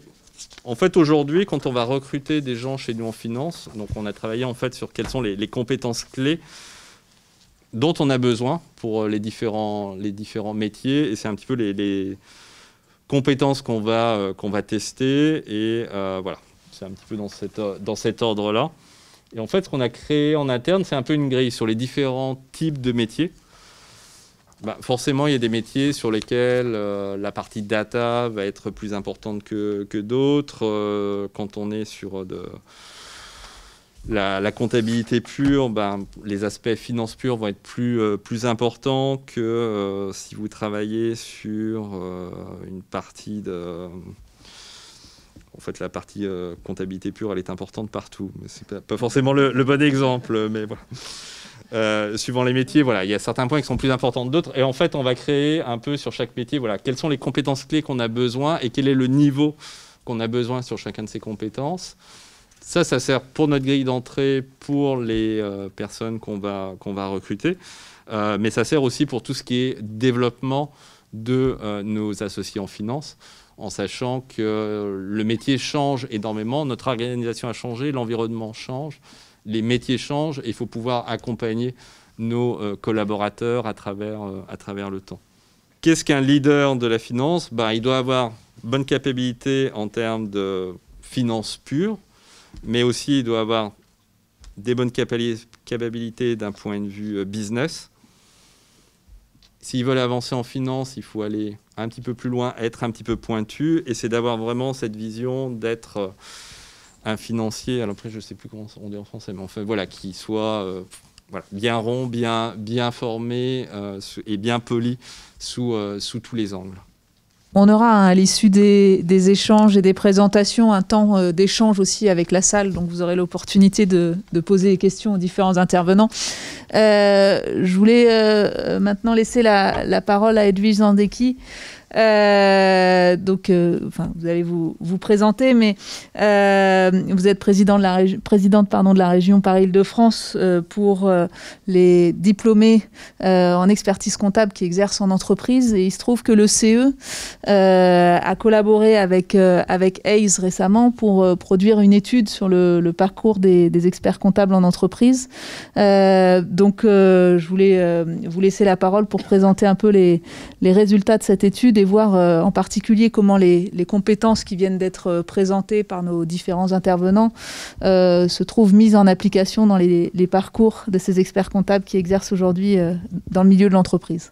En fait, aujourd'hui, quand on va recruter des gens chez nous en finance, donc on a travaillé en fait sur quelles sont les compétences clés dont on a besoin pour les différents métiers, et c'est un petit peu les compétences qu'on va tester, et voilà. C'est un petit peu dans cet ordre-là. Et en fait, ce qu'on a créé en interne, c'est un peu une grille sur les différents types de métiers. Forcément, il y a des métiers sur lesquels la partie data va être plus importante que d'autres. Quand on est sur la comptabilité pure, les aspects finance pure vont être plus importants que si vous travaillez sur une partie de... En fait, la partie comptabilité pure, elle est importante partout. Mais ce n'est pas forcément le bon exemple. Mais voilà. Suivant les métiers, voilà, il y a certains points qui sont plus importants que d'autres. Et en fait, on va créer un peu sur chaque métier, voilà, quelles sont les compétences clés qu'on a besoin et quel est le niveau qu'on a besoin sur chacun de ces compétences. Ça sert pour notre grille d'entrée, pour les personnes qu'on va recruter. Mais ça sert aussi pour tout ce qui est développement de nos associés en finance, en sachant que le métier change énormément, notre organisation a changé, l'environnement change, les métiers changent, et il faut pouvoir accompagner nos collaborateurs à travers le temps. Qu'est-ce qu'un leader de la finance ? Il doit avoir bonne capacité en termes de finance pure, mais aussi il doit avoir des bonnes capacités d'un point de vue business. S'ils veulent avancer en finance, il faut aller un petit peu plus loin, être un petit peu pointu, et c'est d'avoir vraiment cette vision d'être un financier, alors après je ne sais plus comment on dit en français, mais enfin voilà, qui soit bien rond, bien formé et bien poli sous tous les angles. On aura à l'issue des échanges et des présentations un temps d'échange aussi avec la salle, donc vous aurez l'opportunité de poser des questions aux différents intervenants. Je voulais maintenant laisser la parole à Edwige Zandecki Donc, vous allez vous présenter, mais vous êtes présidente de la région Paris-Île-de-France pour les diplômés en expertise comptable qui exercent en entreprise. Et il se trouve que le CE a collaboré avec ACE récemment pour produire une étude sur le parcours des experts comptables en entreprise. Donc, je voulais vous laisser la parole pour présenter un peu les résultats de cette étude et voir en particulier comment les compétences qui viennent d'être présentées par nos différents intervenants se trouvent mises en application dans les parcours de ces experts comptables qui exercent aujourd'hui dans le milieu de l'entreprise.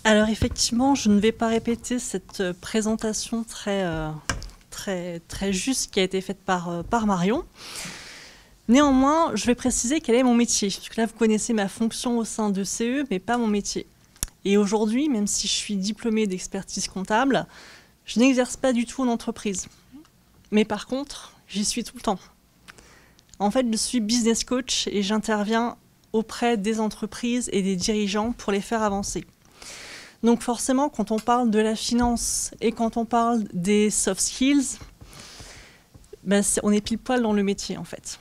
Alors effectivement, je ne vais pas répéter cette présentation très juste qui a été faite par Marion. Néanmoins, je vais préciser quel est mon métier. Parce que là, vous connaissez ma fonction au sein de CE, mais pas mon métier. Et aujourd'hui, même si je suis diplômée d'expertise comptable, je n'exerce pas du tout en entreprise. Mais par contre, j'y suis tout le temps. En fait, je suis business coach et j'interviens auprès des entreprises et des dirigeants pour les faire avancer. Donc forcément, quand on parle de la finance et quand on parle des soft skills, on est pile poil dans le métier en fait.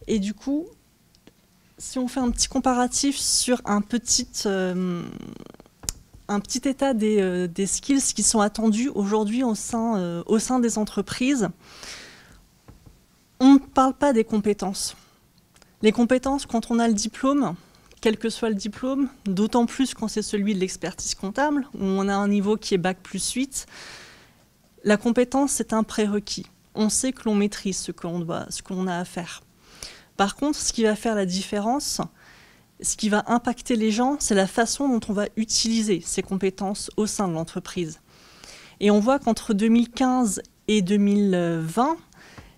Et du coup, si on fait un petit comparatif sur un petit état des skills qui sont attendus aujourd'hui au sein des entreprises, on ne parle pas des compétences. Les compétences, quand on a le diplôme, quel que soit le diplôme, d'autant plus quand c'est celui de l'expertise comptable, où on a un niveau qui est Bac+8, la compétence, c'est un prérequis. On sait que l'on maîtrise ce que l'on a à faire. Par contre, ce qui va faire la différence, ce qui va impacter les gens, c'est la façon dont on va utiliser ces compétences au sein de l'entreprise. Et on voit qu'entre 2015 et 2020,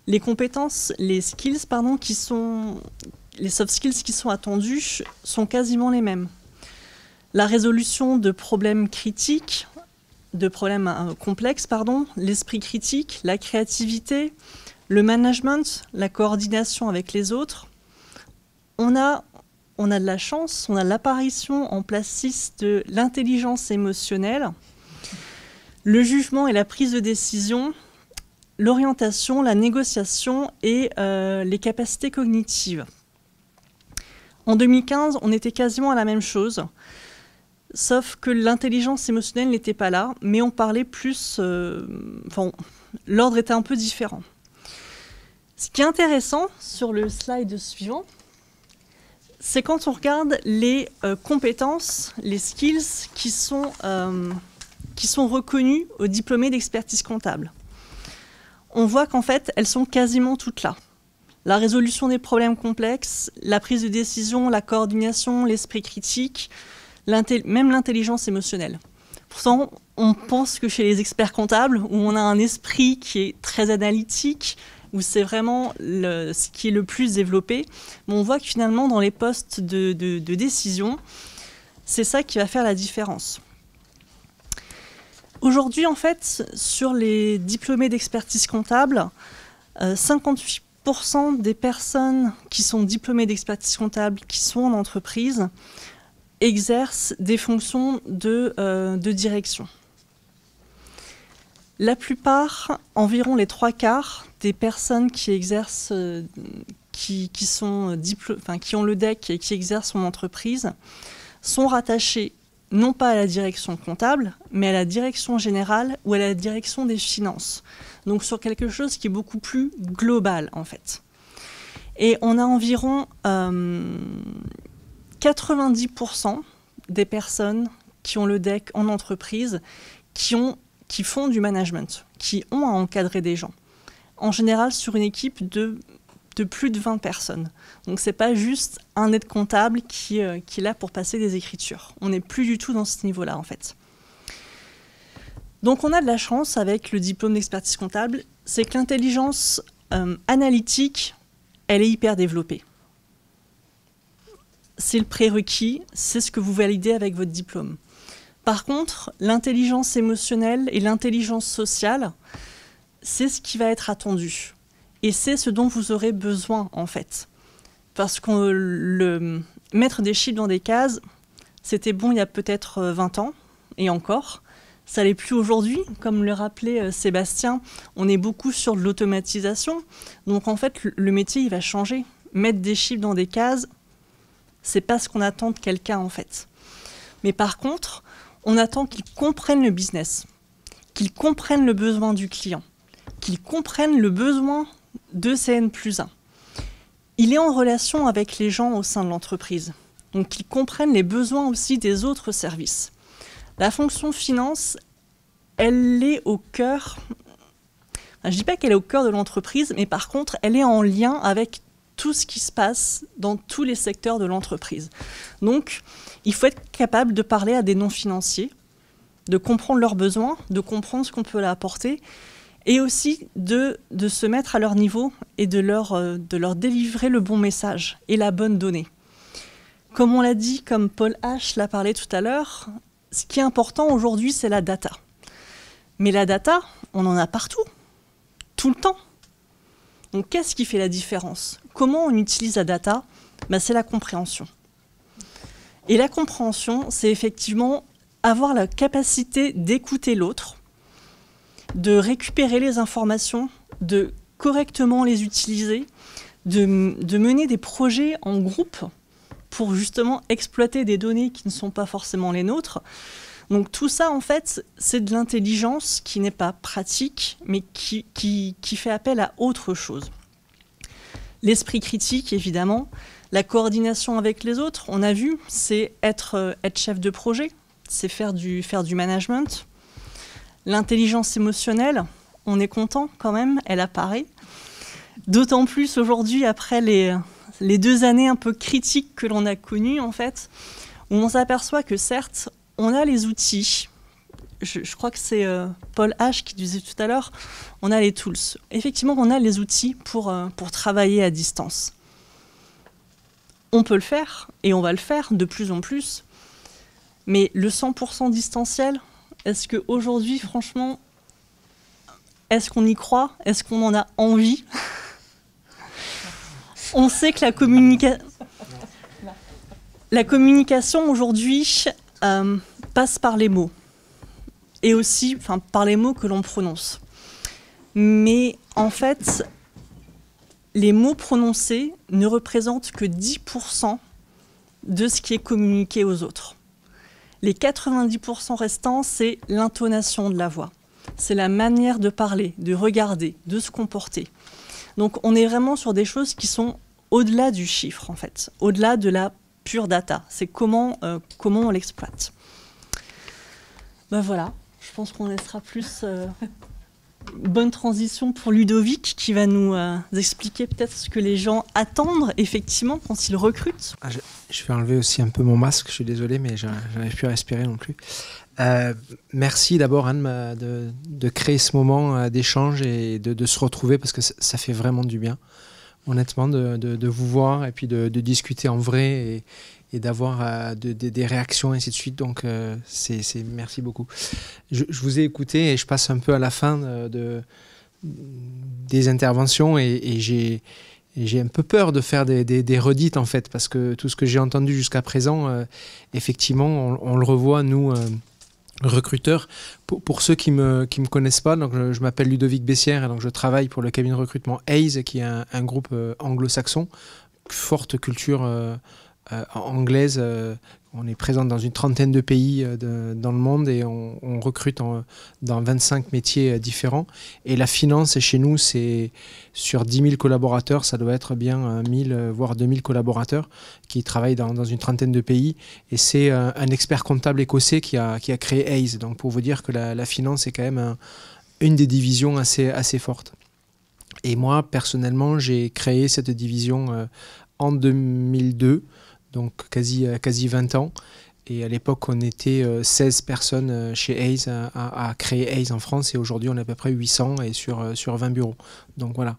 les compétences, les skills, les soft skills qui sont attendus sont quasiment les mêmes. La résolution de problèmes critiques, de problèmes complexes, l'esprit critique, la créativité, le management, la coordination avec les autres. On a de la chance, on a l'apparition en place 6 de l'intelligence émotionnelle, le jugement et la prise de décision, l'orientation, la négociation et les capacités cognitives. En 2015, on était quasiment à la même chose, sauf que l'intelligence émotionnelle n'était pas là, mais on parlait plus... l'ordre était un peu différent. Ce qui est intéressant sur le slide suivant, c'est quand on regarde les compétences, les skills qui sont reconnues aux diplômés d'expertise comptable. On voit qu'en fait, elles sont quasiment toutes là. La résolution des problèmes complexes, la prise de décision, la coordination, l'esprit critique, même l'intelligence émotionnelle. Pourtant, on pense que chez les experts comptables, où on a un esprit qui est très analytique, où c'est vraiment ce qui est le plus développé, mais on voit que finalement, dans les postes de décision, c'est ça qui va faire la différence. Aujourd'hui, en fait, sur les diplômés d'expertise comptable, 58% des personnes qui sont diplômées d'expertise comptable, qui sont en entreprise, exercent des fonctions de direction. La plupart, environ les 3/4 des personnes qui exercent, qui ont le DEC et qui exercent en entreprise, sont rattachées non pas à la direction comptable, mais à la direction générale ou à la direction des finances. Donc sur quelque chose qui est beaucoup plus global en fait. Et on a environ 90% des personnes qui ont le DEC en entreprise qui font du management, qui ont à encadrer des gens. En général, sur une équipe de plus de 20 personnes. Donc, ce n'est pas juste un aide comptable qui est là pour passer des écritures. On n'est plus du tout dans ce niveau-là, en fait. Donc, on a de la chance avec le diplôme d'expertise comptable, c'est que l'intelligence analytique, elle est hyper développée. C'est le prérequis, c'est ce que vous validez avec votre diplôme. Par contre, l'intelligence émotionnelle et l'intelligence sociale, c'est ce qui va être attendu. Et c'est ce dont vous aurez besoin, en fait. Parce que mettre des chiffres dans des cases, c'était bon il y a peut-être 20 ans, et encore. Ça l'est plus aujourd'hui. Comme le rappelait Sébastien, on est beaucoup sur de l'automatisation. Donc en fait, le métier, il va changer. Mettre des chiffres dans des cases, c'est pas ce qu'on attend de quelqu'un en fait. Mais par contre, on attend qu'ils comprennent le business, qu'ils comprennent le besoin du client, qu'ils comprennent le besoin de CN+1. Il est en relation avec les gens au sein de l'entreprise, donc qu'ils comprennent les besoins aussi des autres services. La fonction finance, elle est au cœur, je ne dis pas qu'elle est au cœur de l'entreprise, mais par contre, elle est en lien avec tout ce qui se passe dans tous les secteurs de l'entreprise. Donc, il faut être capable de parler à des non-financiers, de comprendre leurs besoins, de comprendre ce qu'on peut leur apporter, et aussi de se mettre à leur niveau et de leur délivrer le bon message et la bonne donnée. Comme on l'a dit, comme Paul H. l'a parlé tout à l'heure, ce qui est important aujourd'hui, c'est la data. Mais la data, on en a partout, tout le temps. Donc, qu'est-ce qui fait la différence? Comment on utilise la data? C'est la compréhension. Et la compréhension, c'est effectivement avoir la capacité d'écouter l'autre, de récupérer les informations, de correctement les utiliser, de mener des projets en groupe pour justement exploiter des données qui ne sont pas forcément les nôtres. Donc tout ça, en fait, c'est de l'intelligence qui n'est pas pratique, mais qui fait appel à autre chose. L'esprit critique, évidemment. La coordination avec les autres, on a vu, c'est être chef de projet, c'est faire du management. L'intelligence émotionnelle, on est content quand même, elle apparaît. D'autant plus aujourd'hui, après les 2 années un peu critiques que l'on a connues, en fait, où on s'aperçoit que certes, on a les outils. Je crois que c'est Paul H. qui disait tout à l'heure, on a les tools. Effectivement, on a les outils pour travailler à distance. On peut le faire, et on va le faire de plus en plus. Mais le 100% distanciel, est-ce qu'aujourd'hui, franchement, est-ce qu'on y croit? Est-ce qu'on en a envie? On sait que la communication aujourd'hui passe par les mots. Et aussi par les mots que l'on prononce. Mais en fait, les mots prononcés ne représentent que 10% de ce qui est communiqué aux autres. Les 90% restants, c'est l'intonation de la voix. C'est la manière de parler, de regarder, de se comporter. Donc on est vraiment sur des choses qui sont au-delà du chiffre, en fait, au-delà de la pure data. C'est comment on l'exploite. Voilà. Je pense qu'on laissera plus bonne transition pour Ludovic qui va nous expliquer peut-être ce que les gens attendent effectivement quand ils recrutent. Je vais enlever aussi un peu mon masque, je suis désolé, mais je n'arrive plus à respirer non plus. Merci d'abord Anne de créer ce moment d'échange et de se retrouver parce que ça fait vraiment du bien, honnêtement, de vous voir et puis de discuter en vrai et d'avoir des réactions et ainsi de suite. Donc, merci beaucoup. Je vous ai écouté et je passe un peu à la fin des interventions et j'ai un peu peur de faire des redites, en fait, parce que tout ce que j'ai entendu jusqu'à présent, effectivement, on le revoit, nous, recruteurs. Pour ceux qui me connaissent pas, donc je m'appelle Ludovic Bessière et donc je travaille pour le cabinet de recrutement Hays, qui est un groupe anglo-saxon, forte culture anglaise. On est présent dans une trentaine de pays dans le monde et on recrute dans 25 métiers différents. Et la finance, chez nous, c'est sur 10 000 collaborateurs, ça doit être bien 1000 voire 2000 collaborateurs qui travaillent dans une trentaine de pays. Et c'est un expert comptable écossais qui a créé Hays. Donc pour vous dire que la finance est quand même une des divisions assez fortes. Et moi, personnellement, j'ai créé cette division en 2002. Donc quasi 20 ans. Et à l'époque, on était 16 personnes chez Hays à créer Hays en France. Et aujourd'hui, on est à peu près 800 et sur 20 bureaux. Donc voilà.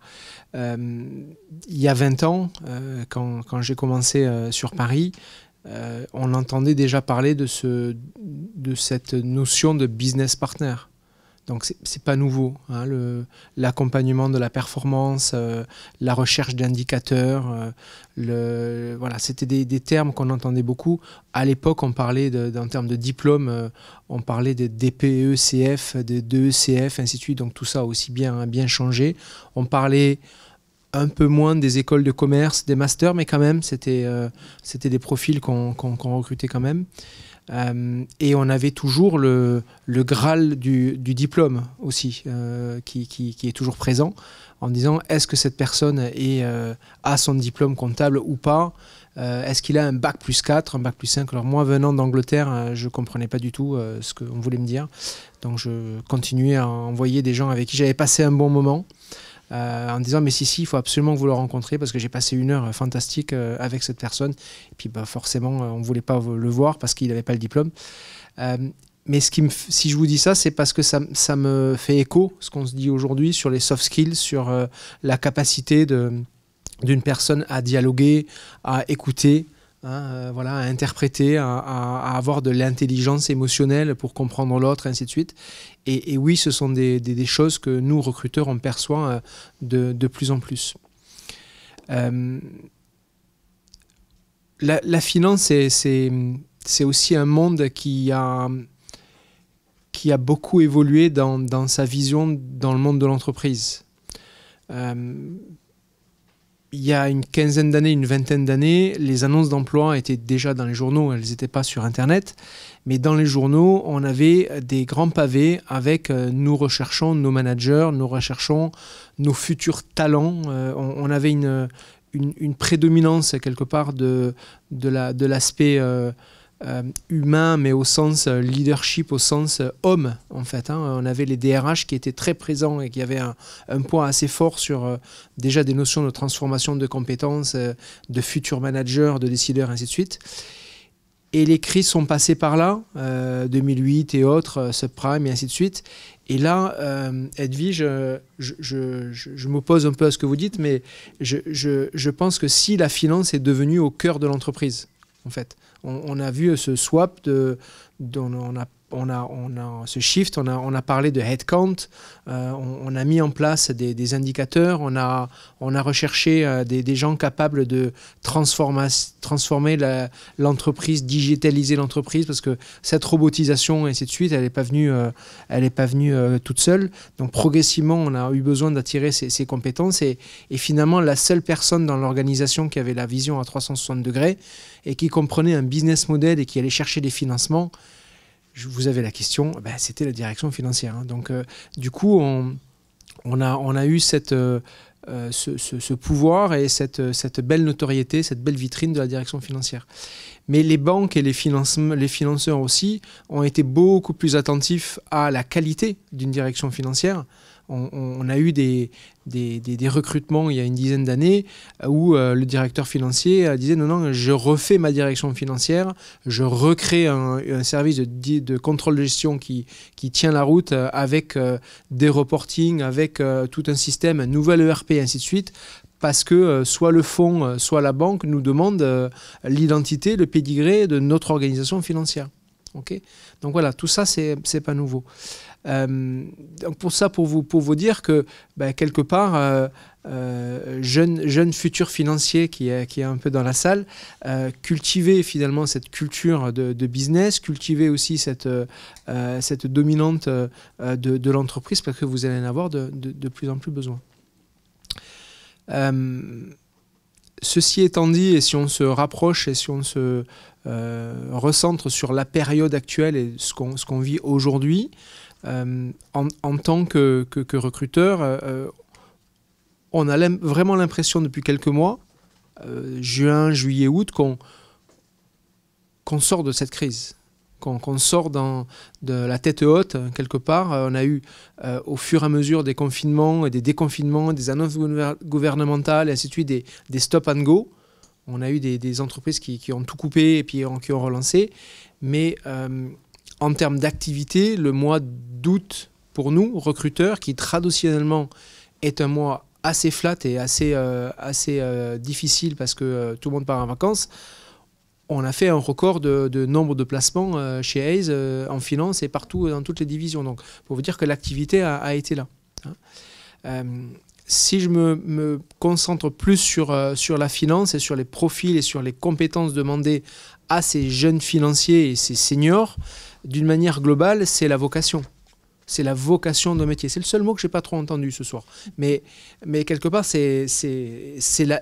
Il y a 20 ans, quand j'ai commencé sur Paris, on entendait déjà parler de cette notion de business partner. Donc c'est pas nouveau, hein, l'accompagnement de la performance, la recherche d'indicateurs, voilà, c'était des termes qu'on entendait beaucoup. À l'époque, on parlait en termes de diplôme, on parlait de DPECF, de DECF, ainsi de suite. Donc tout ça a aussi bien changé. On parlait un peu moins des écoles de commerce, des masters, mais quand même, c'était des profils qu'on recrutait quand même. Et on avait toujours le Graal du diplôme aussi, qui est toujours présent, en disant est-ce que cette personne a son diplôme comptable ou pas, est-ce qu'il a un bac plus 4, un bac plus 5. Alors moi, venant d'Angleterre, je ne comprenais pas du tout ce qu'on voulait me dire, donc je continuais à envoyer des gens avec qui j'avais passé un bon moment, en disant mais si, il faut absolument que vous le rencontriez parce que j'ai passé une heure fantastique avec cette personne. Et puis forcément, on ne voulait pas le voir parce qu'il n'avait pas le diplôme. Mais si je vous dis ça, c'est parce que ça me fait écho, ce qu'on se dit aujourd'hui sur les soft skills, sur la capacité d'une personne à dialoguer, à écouter, voilà, à interpréter, à avoir de l'intelligence émotionnelle pour comprendre l'autre, ainsi de suite. Et oui, ce sont des choses que nous, recruteurs, on perçoit de plus en plus. La finance, c'est aussi un monde qui a beaucoup évolué dans sa vision dans le monde de l'entreprise. Il y a une quinzaine d'années, une vingtaine d'années, les annonces d'emploi étaient déjà dans les journaux, elles n'étaient pas sur Internet. Mais dans les journaux, on avait des grands pavés avec nous recherchons nos managers, nous recherchons nos futurs talents. On avait une prédominance quelque part de l'aspect humain, mais au sens leadership, au sens homme en fait. On avait les DRH qui étaient très présents et qui avaient un poids assez fort sur déjà des notions de transformation de compétences, de futurs managers, de décideurs, ainsi de suite. Et les crises sont passées par là, 2008 et autres, subprime et ainsi de suite. Et là, Edwige, je m'oppose un peu à ce que vous dites, mais je pense que si la finance est devenue au cœur de l'entreprise, en fait, on a vu ce swap, on a ce shift, on a parlé de headcount, on a mis en place des indicateurs, on a recherché des gens capables de transformer l'entreprise, digitaliser l'entreprise, parce que cette robotisation et ainsi de suite, elle n'est pas venue toute seule. Donc progressivement, on a eu besoin d'attirer ces compétences et finalement, la seule personne dans l'organisation qui avait la vision à 360 degrés et qui comprenait un business model et qui allait chercher des financements, vous avez la question, c'était la direction financière. Donc, du coup, on a eu ce pouvoir et cette belle notoriété, cette belle vitrine de la direction financière. Mais les banques et les financeurs aussi ont été beaucoup plus attentifs à la qualité d'une direction financière. On a eu des recrutements il y a une dizaine d'années où le directeur financier disait non, je refais ma direction financière, je recrée un service de contrôle de gestion qui tient la route avec des reportings, avec tout un système, un nouvel ERP, ainsi de suite, parce que soit le fonds, soit la banque nous demandent l'identité, le pédigré de notre organisation financière. Okay, donc voilà, tout ça, c'est pas nouveau. Donc pour vous dire que quelque part, jeune futur financier qui est un peu dans la salle, cultiver finalement cette culture de business, cultiver aussi cette dominante de l'entreprise, parce que vous allez en avoir de plus en plus besoin. Ceci étant dit, et si on se rapproche et si on se recentre sur la période actuelle et ce qu'on vit aujourd'hui, en tant que recruteur, on a vraiment l'impression depuis quelques mois, juin, juillet, août, qu'on sort de cette crise, qu'on sort de la tête haute quelque part. On a eu au fur et à mesure des confinements et des déconfinements, des annonces gouvernementales et ainsi de suite, des stop and go. On a eu des entreprises qui ont tout coupé et puis qui ont relancé. Mais en termes d'activité, le mois d'août, pour nous, recruteurs, qui traditionnellement est un mois assez flat et assez difficile parce que tout le monde part en vacances, on a fait un record de nombre de placements chez Hays en finance et partout dans toutes les divisions. Donc, pour vous dire que l'activité a été là. Si je me concentre plus sur la finance et sur les profils et sur les compétences demandées à ces jeunes financiers et ces seniors, d'une manière globale, c'est la vocation. C'est la vocation de métier. C'est le seul mot que je n'ai pas trop entendu ce soir. Mais quelque part, c'est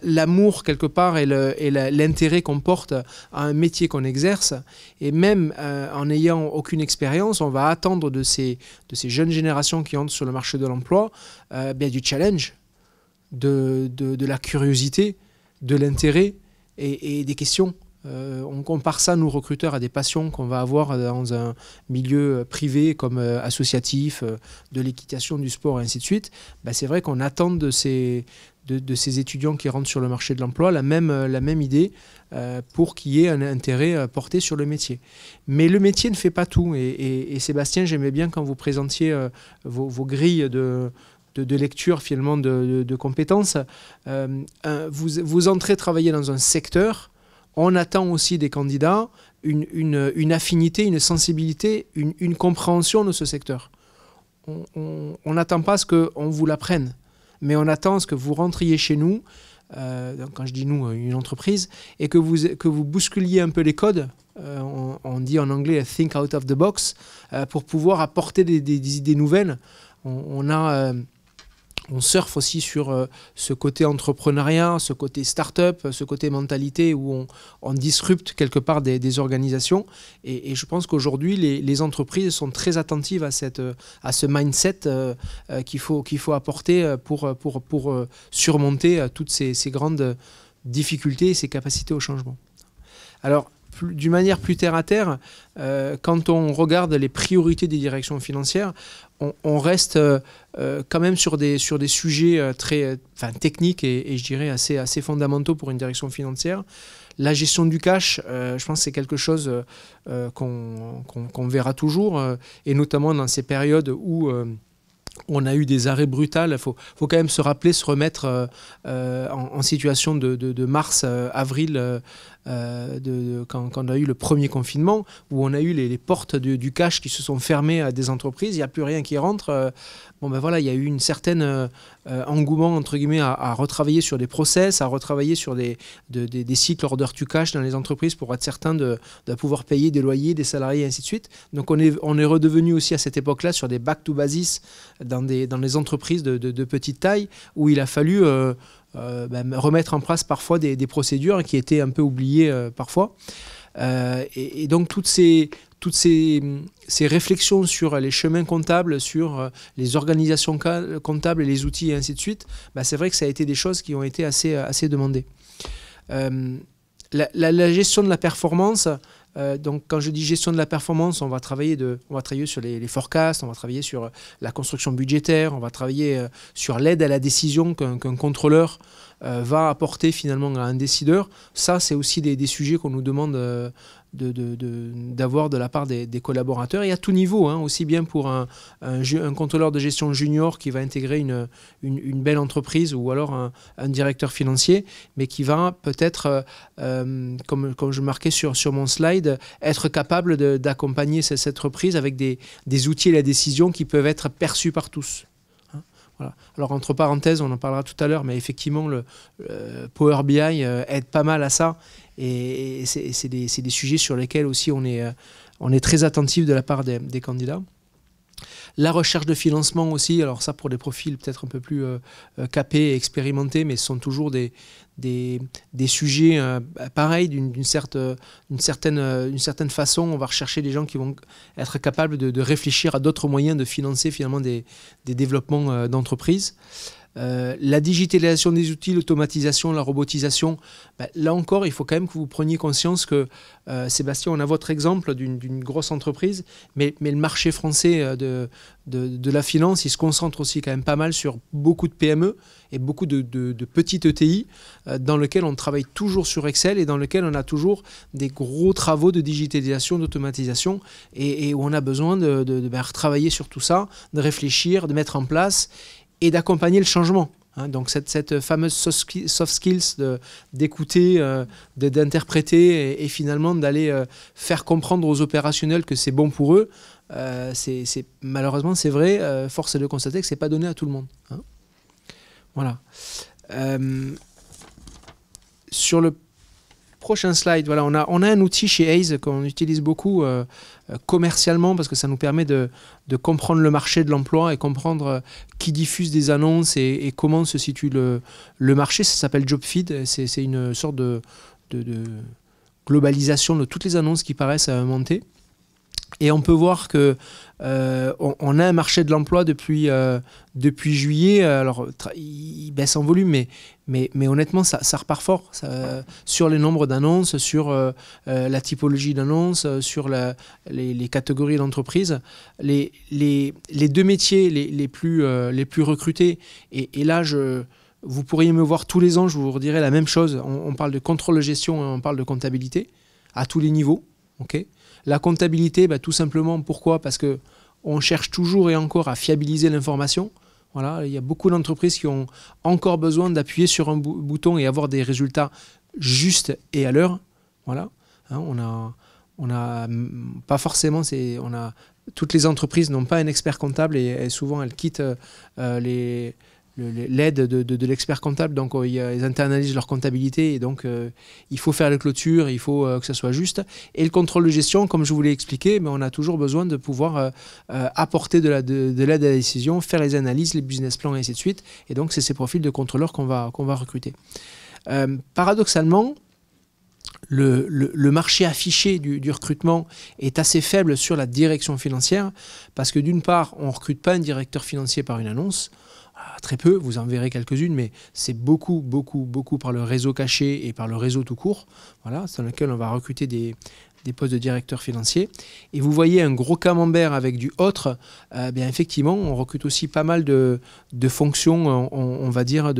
l'amour quelque part et l'intérêt qu'on porte à un métier qu'on exerce. Et même en n'ayant aucune expérience, on va attendre de ces jeunes générations qui entrent sur le marché de l'emploi du challenge, de la curiosité, de l'intérêt et des questions. On compare ça, nous recruteurs, à des passions qu'on va avoir dans un milieu privé comme associatif, de l'équitation, du sport et ainsi de suite. C'est vrai qu'on attend de ces étudiants qui rentrent sur le marché de l'emploi la même idée pour qu'il y ait un intérêt porté sur le métier. Mais le métier ne fait pas tout. Et Sébastien, j'aimais bien quand vous présentiez vos grilles de lecture finalement de compétences. Vous entrez travailler dans un secteur. On attend aussi des candidats une affinité, une sensibilité, une compréhension de ce secteur. On n'attend pas ce qu'on vous l'apprenne, mais on attend ce que vous rentriez chez nous, quand je dis nous, une entreprise, et que vous bousculiez un peu les codes, on dit en anglais « think out of the box », pour pouvoir apporter des idées nouvelles. On surfe aussi sur ce côté entrepreneuriat, ce côté start-up, ce côté mentalité où on disrupte quelque part des organisations. Et je pense qu'aujourd'hui, les entreprises sont très attentives à ce mindset qu'il faut apporter pour surmonter toutes ces grandes difficultés et ces capacités au changement. Alors, d'une manière plus terre à terre, quand on regarde les priorités des directions financières, on reste quand même sur des sujets très techniques et je dirais assez fondamentaux pour une direction financière. La gestion du cash, je pense que c'est quelque chose qu'on verra toujours, et notamment dans ces périodes où on a eu des arrêts brutaux. Il faut quand même se rappeler, se remettre en situation de mars, avril, quand on a eu le premier confinement, où on a eu les portes du cash qui se sont fermées à des entreprises, il n'y a plus rien qui rentre. Il y a eu une certaine engouement entre guillemets à retravailler sur des process, à retravailler sur des cycles order to cash dans les entreprises pour être certain de pouvoir payer des loyers, des salariés et ainsi de suite. Donc on est redevenu aussi à cette époque-là sur des back to basis dans les entreprises de petite taille, où il a fallu remettre en place parfois des procédures qui étaient un peu oubliées parfois. Et donc toutes ces réflexions sur les chemins comptables, sur les organisations comptables et les outils et ainsi de suite, c'est vrai que ça a été des choses qui ont été assez demandées. La gestion de la performance, donc quand je dis gestion de la performance, on va travailler sur les forecasts, on va travailler sur la construction budgétaire, on va travailler sur l'aide à la décision qu'un contrôleur va apporter finalement à un décideur. Ça, c'est aussi des sujets qu'on nous demande d'avoir de la part des collaborateurs, et à tout niveau, aussi bien pour un contrôleur de gestion junior qui va intégrer une belle entreprise, ou alors un directeur financier, mais qui va peut-être, comme je marquais sur mon slide, être capable d'accompagner cette entreprise avec des outils et la décision qui peuvent être perçus par tous. Voilà. Alors entre parenthèses, on en parlera tout à l'heure, mais effectivement le Power BI aide pas mal à ça, et c'est des sujets sur lesquels aussi on est très attentif de la part des candidats. La recherche de financement aussi, alors ça pour des profils peut-être un peu plus capés et expérimentés, mais ce sont toujours des sujets pareils, d'une certaine façon. On va rechercher des gens qui vont être capables de réfléchir à d'autres moyens de financer finalement des développements d'entreprise. La digitalisation des outils, l'automatisation, la robotisation, là encore, il faut quand même que vous preniez conscience que, Sébastien, on a votre exemple d'une grosse entreprise, mais le marché français de la finance, il se concentre aussi quand même pas mal sur beaucoup de PME et beaucoup de petites ETI, dans lesquelles on travaille toujours sur Excel et dans lesquelles on a toujours des gros travaux de digitalisation, d'automatisation, et où on a besoin de retravailler sur tout ça, de réfléchir, de mettre en place et d'accompagner le changement. Donc cette fameuse soft skills d'écouter, d'interpréter et finalement d'aller faire comprendre aux opérationnels que c'est bon pour eux, malheureusement c'est vrai, force est de constater que c'est pas donné à tout le monde. Voilà. Sur le prochain slide, voilà, on a un outil chez Hays qu'on utilise beaucoup commercialement parce que ça nous permet de comprendre le marché de l'emploi et comprendre qui diffuse des annonces et comment se situe le marché. Ça s'appelle JobFeed. C'est une sorte de globalisation de toutes les annonces qui paraissent monter. Et on peut voir que on a un marché de l'emploi depuis juillet. Alors, il baisse en volume, mais honnêtement, ça repart fort sur les nombres d'annonces, sur la typologie d'annonces, sur les catégories d'entreprises. Les deux métiers les plus recrutés, et là, vous pourriez me voir tous les ans, je vous redirai la même chose. On parle de contrôle de gestion et on parle de comptabilité à tous les niveaux. Okay. La comptabilité, tout simplement, pourquoi ? Parce qu'on cherche toujours et encore à fiabiliser l'information. Voilà, il y a beaucoup d'entreprises qui ont encore besoin d'appuyer sur un bouton et avoir des résultats justes et à l'heure. Voilà. On a pas forcément... toutes les entreprises n'ont pas un expert comptable et souvent elles quittent l'aide de l'expert comptable, donc ils internalisent leur comptabilité et donc il faut faire les clôtures, il faut que ça soit juste. Et le contrôle de gestion, comme je vous l'ai expliqué, mais on a toujours besoin de pouvoir apporter de l'aide à la décision, faire les analyses, les business plans et ainsi de suite. Et donc c'est ces profils de contrôleurs qu'on va recruter. Paradoxalement, le marché affiché du recrutement est assez faible sur la direction financière parce que d'une part, on ne recrute pas un directeur financier par une annonce. Très peu, vous en verrez quelques-unes, mais c'est beaucoup par le réseau caché et par le réseau tout court, voilà, sur lequel on va recruter des postes de directeur financier. Et vous voyez un gros camembert avec du autre, bien effectivement, on recrute aussi pas mal de fonctions, on va dire,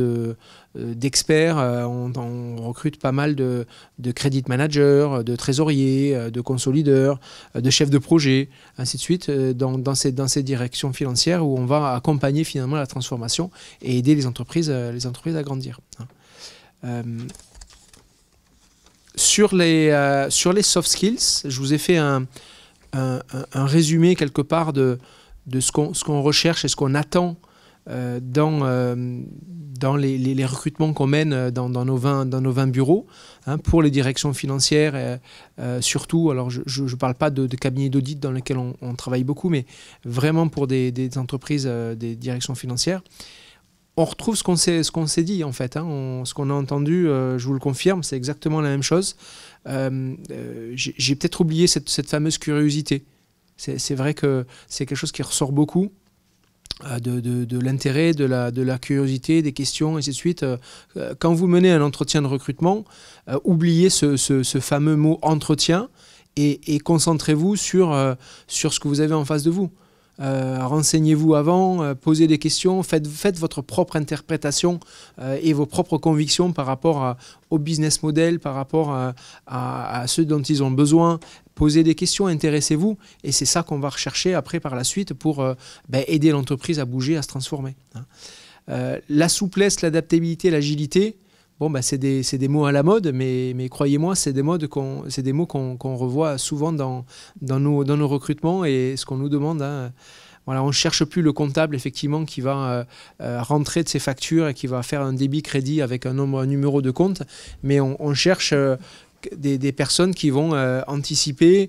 d'experts, on recrute pas mal de credit managers, de trésoriers, de consolideurs, de chefs de projet, ainsi de suite, dans ces directions financières où on va accompagner finalement la transformation et aider les entreprises à grandir. Sur les soft skills, je vous ai fait un résumé quelque part de ce qu'on recherche et ce qu'on attend dans les recrutements qu'on mène dans nos 20 bureaux, pour les directions financières, surtout. Alors je ne parle pas de cabinets d'audit dans lesquels on travaille beaucoup, mais vraiment pour des entreprises, des directions financières. On retrouve ce qu'on s'est dit en fait, ce qu'on a entendu, je vous le confirme, c'est exactement la même chose. J'ai peut-être oublié cette fameuse curiosité. C'est vrai que c'est quelque chose qui ressort beaucoup, de l'intérêt, de la curiosité, des questions, et ainsi de suite. Quand vous menez un entretien de recrutement, oubliez ce fameux mot entretien et concentrez-vous sur ce que vous avez en face de vous. Renseignez-vous avant, posez des questions, faites votre propre interprétation et vos propres convictions par rapport au business model, par rapport à ceux dont ils ont besoin. Posez des questions, intéressez-vous, et c'est ça qu'on va rechercher après par la suite pour aider l'entreprise à bouger, à se transformer. La souplesse, l'adaptabilité, l'agilité, c'est des mots à la mode, mais croyez-moi, c'est des mots qu'on revoit souvent dans nos recrutements et ce qu'on nous demande. Voilà, on ne cherche plus le comptable effectivement qui va rentrer de ses factures et qui va faire un débit-crédit avec un numéro de compte, mais on cherche des personnes qui vont anticiper,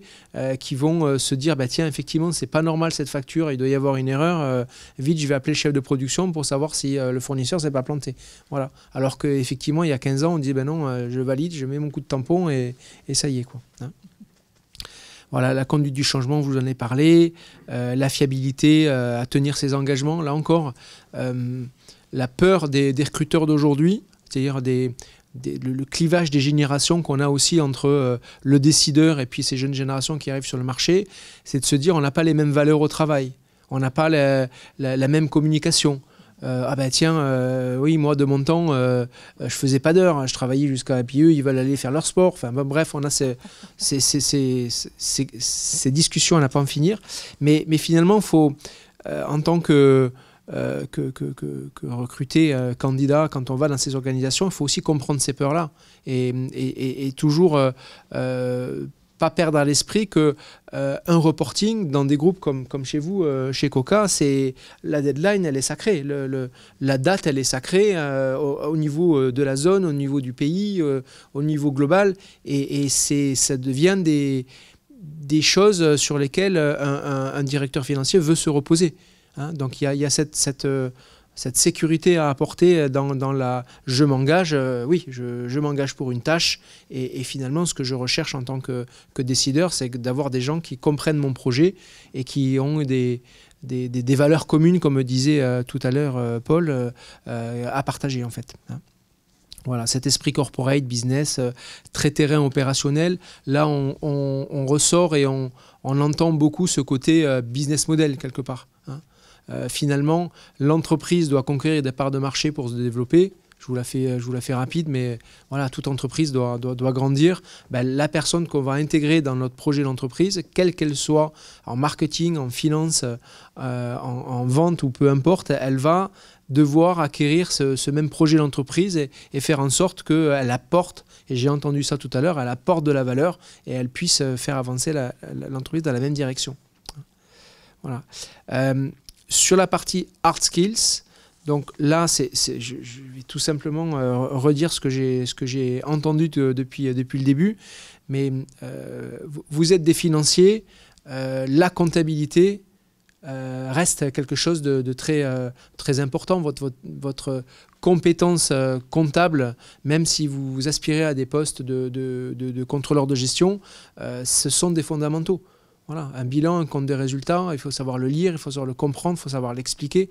qui vont se dire tiens, effectivement c'est pas normal cette facture, il doit y avoir une erreur, vite je vais appeler le chef de production pour savoir si le fournisseur s'est pas planté. Voilà. Alors qu'effectivement il y a 15 ans on dit non, je valide, je mets mon coup de tampon et ça y est quoi. Voilà, la conduite du changement, vous en avez parlé, la fiabilité à tenir ses engagements, là encore la peur des recruteurs d'aujourd'hui, c'est-à-dire le clivage des générations qu'on a aussi entre le décideur et puis ces jeunes générations qui arrivent sur le marché, c'est de se dire on n'a pas les mêmes valeurs au travail, on n'a pas la même communication. Oui, moi de mon temps, je faisais pas d'heures, je travaillais jusqu'à... Puis eux, ils veulent aller faire leur sport. Enfin, bref, on a ces discussions à ne pas en finir. Mais finalement, il faut, en tant que recruter candidat quand on va dans ces organisations. Il faut aussi comprendre ces peurs-là et toujours pas perdre à l'esprit que un reporting dans des groupes comme chez vous, chez Coca, c'est la deadline, elle est sacrée. La date, elle est sacrée au niveau de la zone, au niveau du pays, au niveau global. Et ça devient des choses sur lesquelles un directeur financier veut se reposer. Hein. Donc il y a cette sécurité à apporter dans la « je m'engage », oui, je m'engage pour une tâche et finalement ce que je recherche en tant que décideur, c'est d'avoir des gens qui comprennent mon projet et qui ont des valeurs communes, comme disait tout à l'heure Paul, à partager en fait. Hein. Voilà, cet esprit corporate, business, très terrain opérationnel, là on ressort et on entend beaucoup ce côté business model quelque part. Hein. Finalement, l'entreprise doit conquérir des parts de marché pour se développer. Je vous la fais rapide, mais voilà, toute entreprise doit grandir. Ben, la personne qu'on va intégrer dans notre projet d'entreprise, quelle qu'elle soit, en marketing, en finance, en vente ou peu importe, elle va devoir acquérir ce même projet d'entreprise et faire en sorte qu'elle apporte, et j'ai entendu ça tout à l'heure, elle apporte de la valeur et elle puisse faire avancer l'entreprise dans la même direction. Voilà. Sur la partie hard skills, donc là, je vais tout simplement redire ce que j'ai entendu depuis le début, mais vous êtes des financiers, la comptabilité reste quelque chose de très important. Votre compétence comptable, même si vous aspirez à des postes de contrôleur de gestion, ce sont des fondamentaux. Voilà, un bilan, un compte des résultats, il faut savoir le lire, il faut savoir le comprendre, il faut savoir l'expliquer.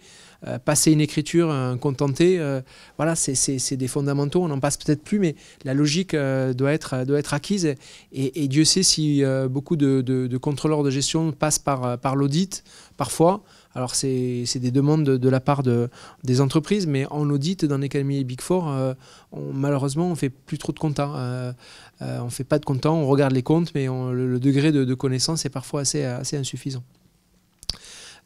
Passer une écriture, un contenté, voilà, c'est des fondamentaux. On n'en passe peut-être plus, mais la logique doit être acquise. Et Dieu sait si beaucoup de contrôleurs de gestion passent par l'audit, parfois. Alors, c'est des demandes de la part des entreprises, mais en audit, dans les cabinets Big Four, malheureusement, on ne fait plus trop de compta. On ne fait pas de compta, on regarde les comptes, mais le degré de connaissance est parfois assez insuffisant.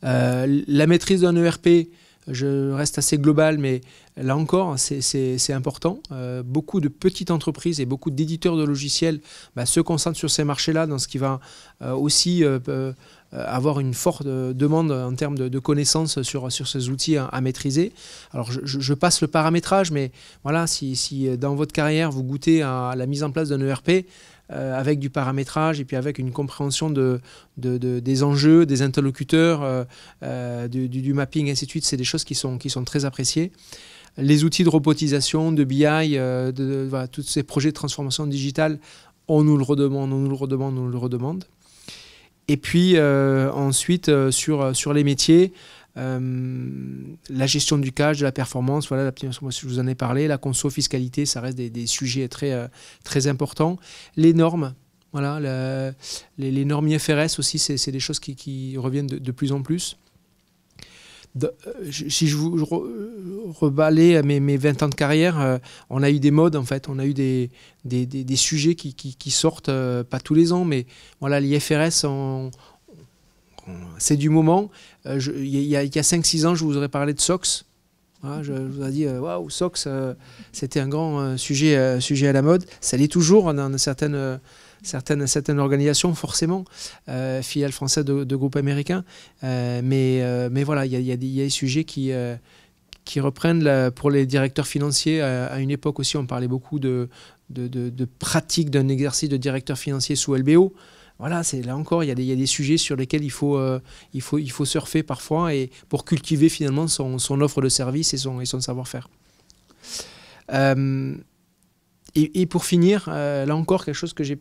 La maîtrise d'un ERP, je reste assez global, mais là encore, c'est important. Beaucoup de petites entreprises et beaucoup d'éditeurs de logiciels se concentrent sur ces marchés-là, dans ce qui va aussi avoir une forte demande en termes de connaissances sur ces outils à maîtriser. Alors je passe le paramétrage, mais voilà, si dans votre carrière vous goûtez à la mise en place d'un ERP, avec du paramétrage et puis avec une compréhension des enjeux, des interlocuteurs, du mapping, et ainsi de suite, c'est des choses qui sont très appréciées. Les outils de robotisation, de BI, voilà, tous ces projets de transformation digitale, on nous le redemande. Et puis ensuite, sur les métiers, la gestion du cash, de la performance, voilà, je vous en ai parlé, la conso, fiscalité, ça reste des sujets très importants. Les normes, voilà, les normes IFRS aussi, c'est des choses qui reviennent de plus en plus. Si je vous reballais mes 20 ans de carrière, on a eu des modes en fait, on a eu des sujets qui sortent, pas tous les ans, mais voilà, l'IFRS, c'est du moment. Il y a 5-6 ans, je vous aurais parlé de SOX. Voilà, je vous ai dit, waouh, SOX, c'était un grand sujet à la mode. Ça l'est toujours dans certaines organisations, forcément, filiales françaises de groupes américains. Mais voilà, il y a des sujets qui reprennent pour les directeurs financiers. À une époque aussi, on parlait beaucoup de pratique d'un exercice de directeur financier sous LBO. Voilà, là encore, il y a des sujets sur lesquels il faut surfer parfois et pour cultiver finalement son offre de service et son savoir-faire. Et pour finir, là encore, quelque chose que j'ai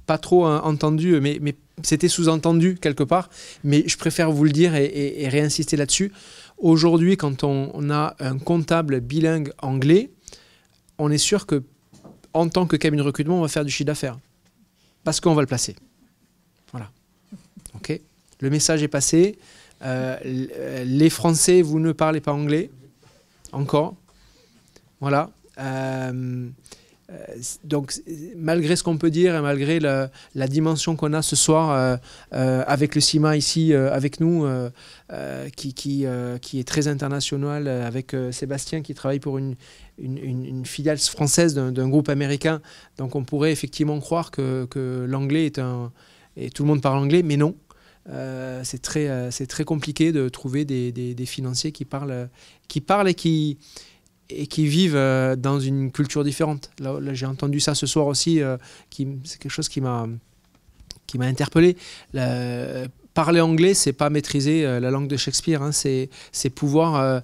pas trop entendu, mais c'était sous-entendu quelque part, mais je préfère vous le dire et réinsister là-dessus. Aujourd'hui, quand on a un comptable bilingue anglais, on est sûr que en tant que cabinet de recrutement, on va faire du chiffre d'affaires parce qu'on va le placer. Voilà. Ok. Le message est passé. Les Français, vous ne parlez pas anglais encore. Voilà. donc, malgré ce qu'on peut dire et malgré la dimension qu'on a ce soir avec le CIMA ici avec nous, qui est très international, avec Sébastien qui travaille pour une filiale française d'un groupe américain. Donc, on pourrait effectivement croire que l'anglais est et tout le monde parle anglais, mais non. C'est très compliqué de trouver des financiers qui parlent et qui vivent dans une culture différente. Là j'ai entendu ça ce soir aussi, c'est quelque chose qui m'a interpellé. Parler anglais, c'est pas maîtriser la langue de Shakespeare, hein, c'est pouvoir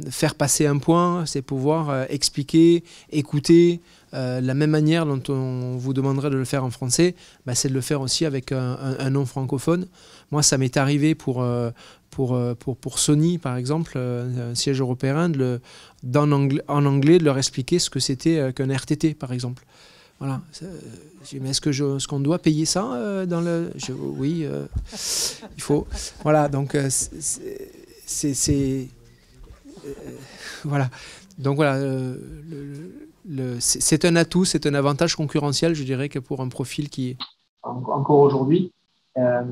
faire passer un point, c'est pouvoir expliquer, écouter. La même manière dont on vous demanderait de le faire en français, c'est de le faire aussi avec un nom francophone. Moi, ça m'est arrivé pour Sony, par exemple, un siège européen, en anglais, de leur expliquer ce que c'était qu'un RTT, par exemple. Voilà. Mais est-ce qu'on doit payer ça dans le... Oui, il faut. Voilà, donc voilà. Donc voilà, c'est un atout, c'est un avantage concurrentiel, je dirais, que pour un profil qui est... Encore aujourd'hui, à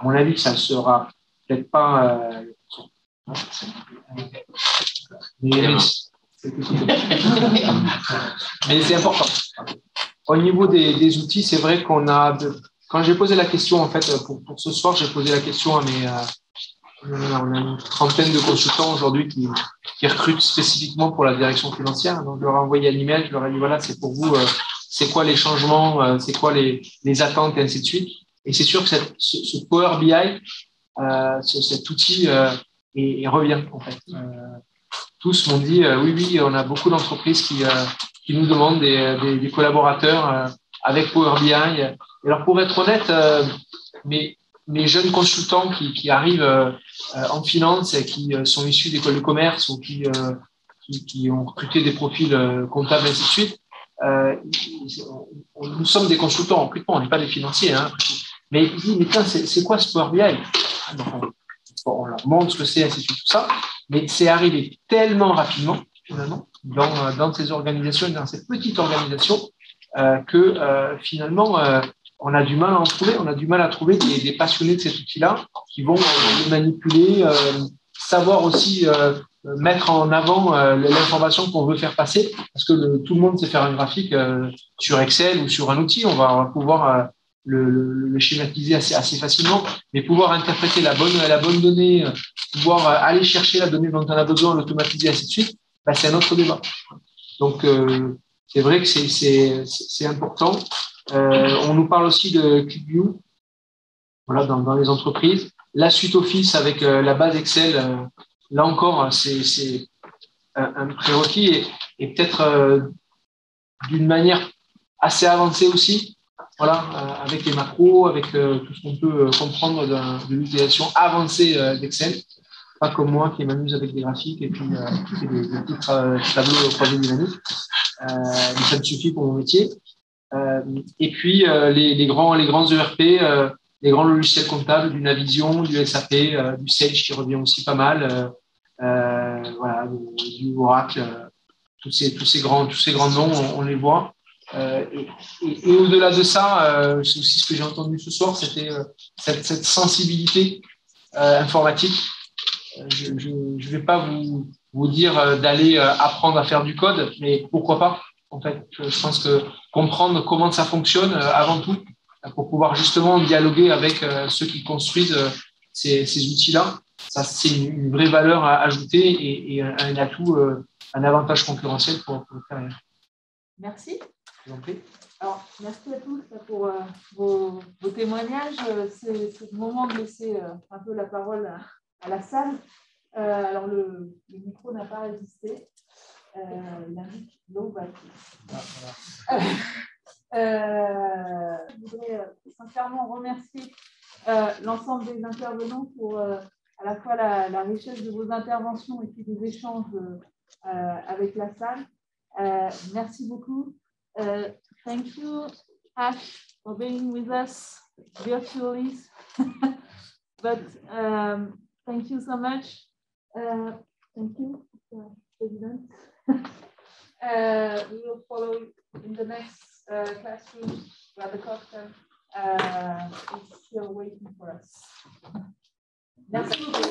mon avis, ça ne sera peut-être pas... mais c'est important. Au niveau des outils, c'est vrai qu'on a... Quand j'ai posé la question, en fait, pour ce soir, j'ai posé la question à mes... on a une trentaine de consultants aujourd'hui qui recrutent spécifiquement pour la direction financière. Donc, je leur ai envoyé un email, je leur ai dit, voilà, c'est pour vous, c'est quoi les changements, c'est quoi les attentes, et ainsi de suite. Et c'est sûr que ce Power BI, cet outil, et revient, en fait. Tous m'ont dit, oui, on a beaucoup d'entreprises qui nous demandent des collaborateurs avec Power BI. Et alors, pour être honnête, mes jeunes consultants qui arrivent en finance et qui sont issus d'écoles de commerce ou qui ont recruté des profils comptables et ainsi de suite, nous sommes des consultants en recrutement, on n'est pas des financiers. Hein. Mais ils disent, mais tiens, c'est quoi ce Power BI? Donc, on leur montre ce que c'est, ainsi de suite, tout ça. Mais c'est arrivé tellement rapidement, finalement, dans ces organisations, dans ces petites organisations, que finalement, on a du mal à en trouver. On a du mal à trouver des passionnés de cet outil-là qui vont le manipuler, savoir aussi mettre en avant l'information qu'on veut faire passer, parce que tout le monde sait faire un graphique sur Excel ou sur un outil. On va pouvoir le schématiser assez facilement, mais pouvoir interpréter la bonne donnée, pouvoir aller chercher la donnée dont on a besoin, l'automatiser, ainsi de suite, c'est un autre débat. Donc, c'est vrai que c'est important. On nous parle aussi de ClickView, voilà, dans les entreprises. La suite Office avec la base Excel, là encore, c'est un prérequis et peut-être d'une manière assez avancée aussi. Voilà, avec les macros, avec tout ce qu'on peut comprendre de l'utilisation avancée d'Excel. Pas comme moi qui m'amuse avec des graphiques et puis qui fait des petits tableaux au croisé dynamique. Mais ça me suffit pour mon métier. Et puis les grands ERP, les grands logiciels comptables, du Navision, du SAP, du Sage qui revient aussi pas mal, voilà, du Oracle, tous ces grands noms, on les voit. Et au-delà de ça, c'est aussi ce que j'ai entendu ce soir, c'était cette sensibilité informatique. Je ne vais pas vous dire d'aller apprendre à faire du code, mais pourquoi pas, en fait. Je pense que comprendre comment ça fonctionne avant tout, pour pouvoir justement dialoguer avec ceux qui construisent ces outils-là, ça c'est une vraie valeur à ajouter et un atout, un avantage concurrentiel pour le carrière. Merci. Je vous en prie. Alors, merci à tous pour vos témoignages. C'est le moment de laisser un peu la parole à la salle. Alors, le micro n'a pas résisté. Il indique l'eau va je voudrais sincèrement remercier l'ensemble des intervenants pour à la fois la richesse de vos interventions et puis des échanges avec la salle. Merci beaucoup. Thank you, Ash, for being with us virtually. But thank you so much. Thank you, President. We will follow in the next classroom where the cocktail is still waiting for us. Merci beaucoup.